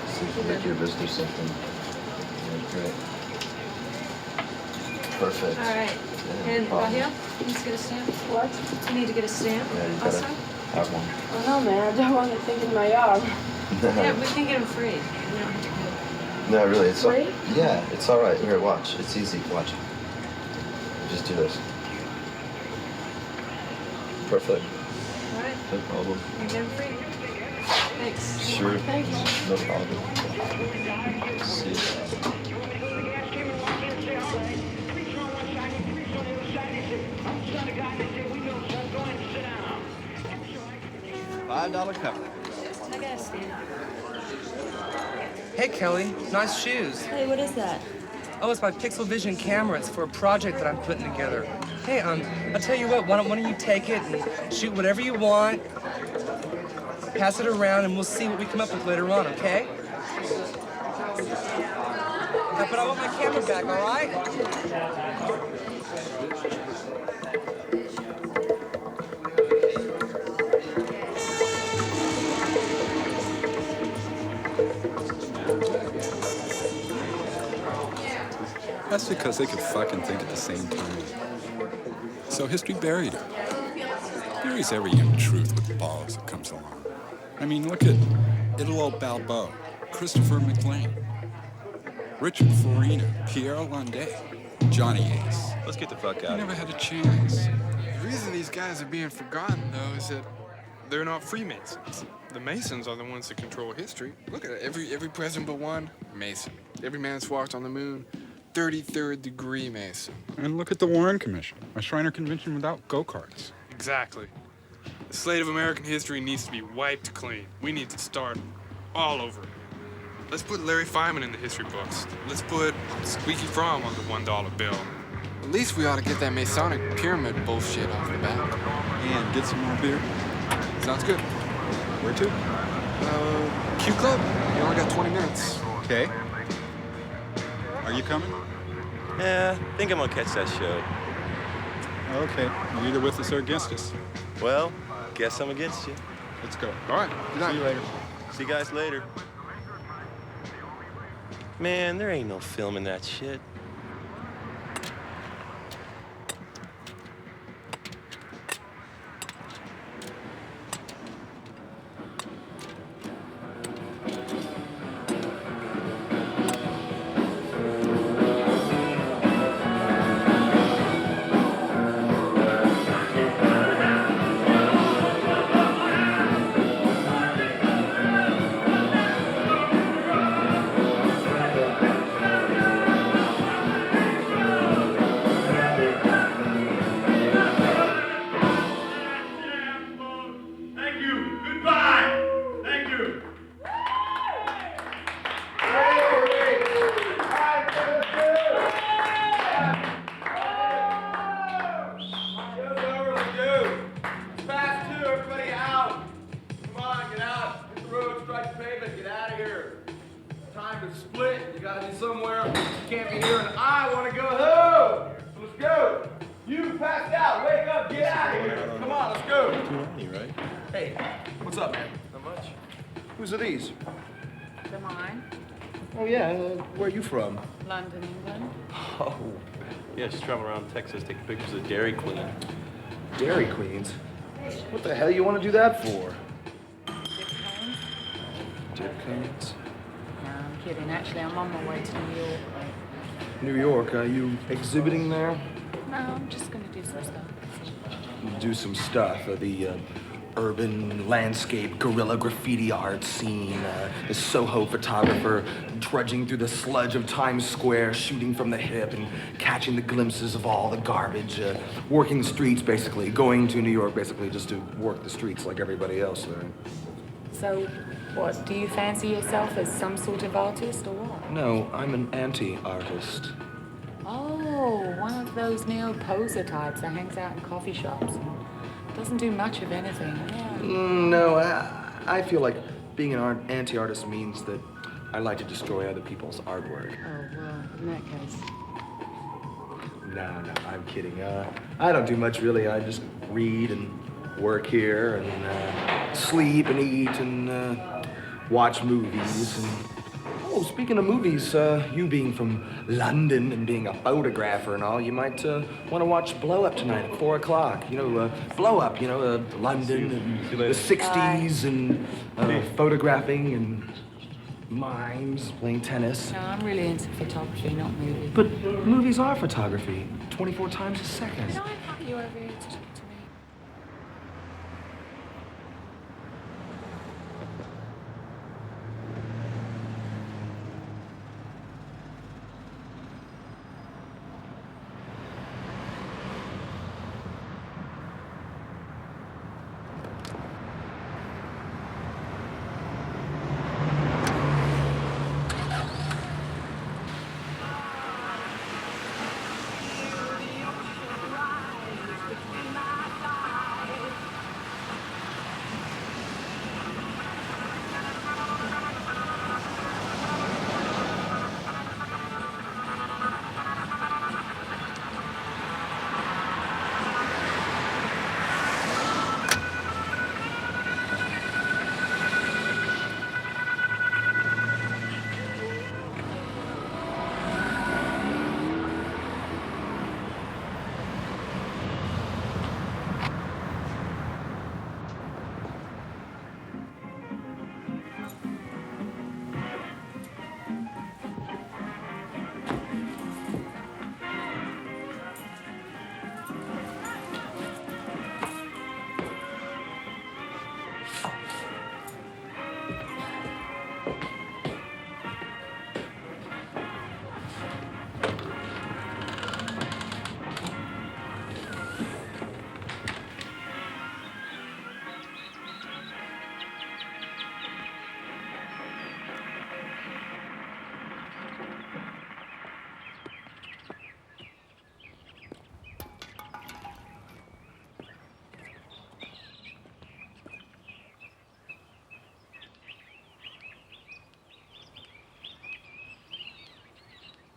See if you make your wrist or something. Yeah, great. Perfect. All right. Yeah, And no problem. Rahil, you need to get a stamp. What? You need to get a stamp. Yeah, you Also? gotta have one. Oh no, man! I don't want to think in my arm. Yeah, we can get them free. You don't have to get it. No, really, it's Free? Yeah, it's all right. Here, watch. It's easy. Watch. Just do this. Perfect. All right. No problem. You get them free. Thanks. Sure. Thank you. No problem. See you. $5 cover. I got a stamp. Hey, Kelly. Nice shoes. Hey, what is that? Oh, it's my Pixel Vision camera. It's for a project that I'm putting together. Hey, I'll tell you what. Why don't one of you take it and shoot whatever you want, pass it around, and we'll see what we come up with later on, okay? But I want my camera back, all right? That's because they could fucking think at the same time. So history buried her. Buries every young truth with balls that comes along. I mean, look at Italo Balbo, Christopher McLean, Richard Farina, Pierre Landais, Johnny Ace. Let's get the fuck out They of never here. had a chance. The reason these guys are being forgotten, though, is that they're not Freemasons. The Masons are the ones that control history. Look at it. Every president but one, Mason. Every man that's walked on the moon, 33rd degree Mason. And look at the Warren Commission, a Shriner Convention without go-karts. Exactly. The slate of American history needs to be wiped clean. We need to start all over again. Let's put Larry Feynman in the history books. Let's put Squeaky Fromm on the $1 bill. At least we ought to get that Masonic pyramid bullshit off the bat. And get some more beer. Sounds good. Where to? Q Club. You only got 20 minutes. Okay. Are you coming? Yeah, I think I'm gonna catch that show. Okay. You're either with us or against us. Well, guess I'm against you. Let's go. All right. Good night. See you later. See you guys later. Man, there ain't no film in that shit. Whose are these? They're mine. Oh, yeah. Where are you from? London, England. Oh, yeah, just traveling around Texas taking pictures of Dairy Queen. Dairy Queens? What the hell you want to do that for? Dip cones? No, I'm kidding. Actually, I'm on my way to New York. New York, are you exhibiting there? No, I'm just going to do some stuff. Do some stuff. The urban landscape guerrilla graffiti art scene, the Soho photographer trudging through the sludge of Times Square, shooting from the hip and catching the glimpses of all the garbage, working the streets basically, going to New York basically just to work the streets like everybody else there. So, what, do you fancy yourself as some sort of artist or what? No, I'm an anti-artist. Oh, one of those neo-poser types that hangs out in coffee shops and doesn't do much of anything. Yeah. No, I feel like being an anti-artist means that I like to destroy other people's artwork. Oh, well, in that case. No, I'm kidding. I don't do much really. I just read and work here and sleep and eat and watch movies. And oh, speaking of movies, you being from London and being a photographer and all, you might want to watch Blow Up tonight at 4 o'clock. You know, Blow Up, you know, London and the 60s and photographing and mimes, playing tennis. No, I'm really into photography, not movies. But movies are photography, 24 times a second. You know, I thought you were very to me.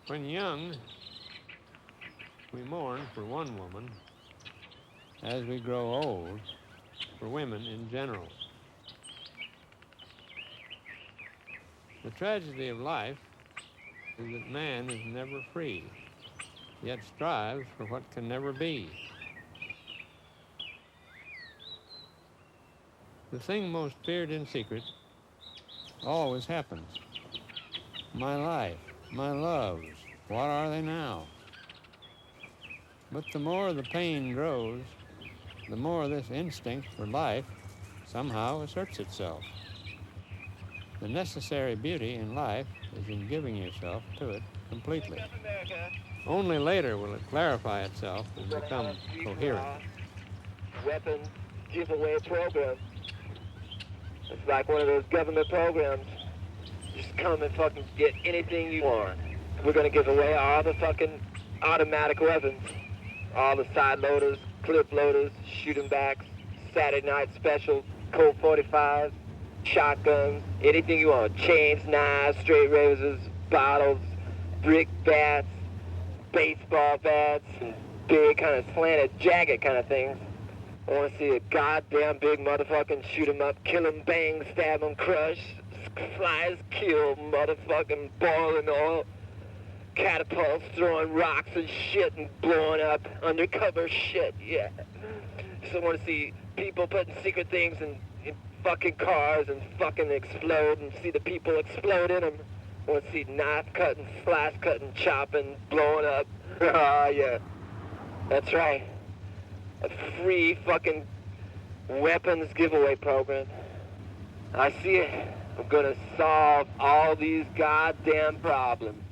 When young, we mourn for one woman. As we grow old, for women in general. The tragedy of life is that man is never free, yet strives for what can never be. The thing most feared in secret always happens. My life, my loves, what are they now? But the more the pain grows, the more this instinct for life somehow asserts itself. The necessary beauty in life is in giving yourself to it completely. Only later will it clarify itself and become coherent. Weapon giveaway program. It's like one of those government programs. Just come and fucking get anything you want. We're gonna give away all the fucking automatic weapons. All the side loaders, clip loaders, shooting backs, Saturday night special, Colt 45s, shotguns, anything you want. Chains, knives, straight razors, bottles, brick bats, baseball bats, and big kind of slanted jacket kind of things. I want to see a goddamn big motherfucking shoot 'em up, kill 'em, bang, stab 'em, crush, flies, kill, motherfucking boiling oil, catapults, throwing rocks and shit and blowing up undercover shit, yeah. So I want to see people putting secret things in fucking cars and fucking explode and see the people explode in them. I want to see knife cutting, slice cutting, chopping, blowing up. Ah, yeah. That's right. A free fucking weapons giveaway program. I see it. I'm gonna solve all these goddamn problems.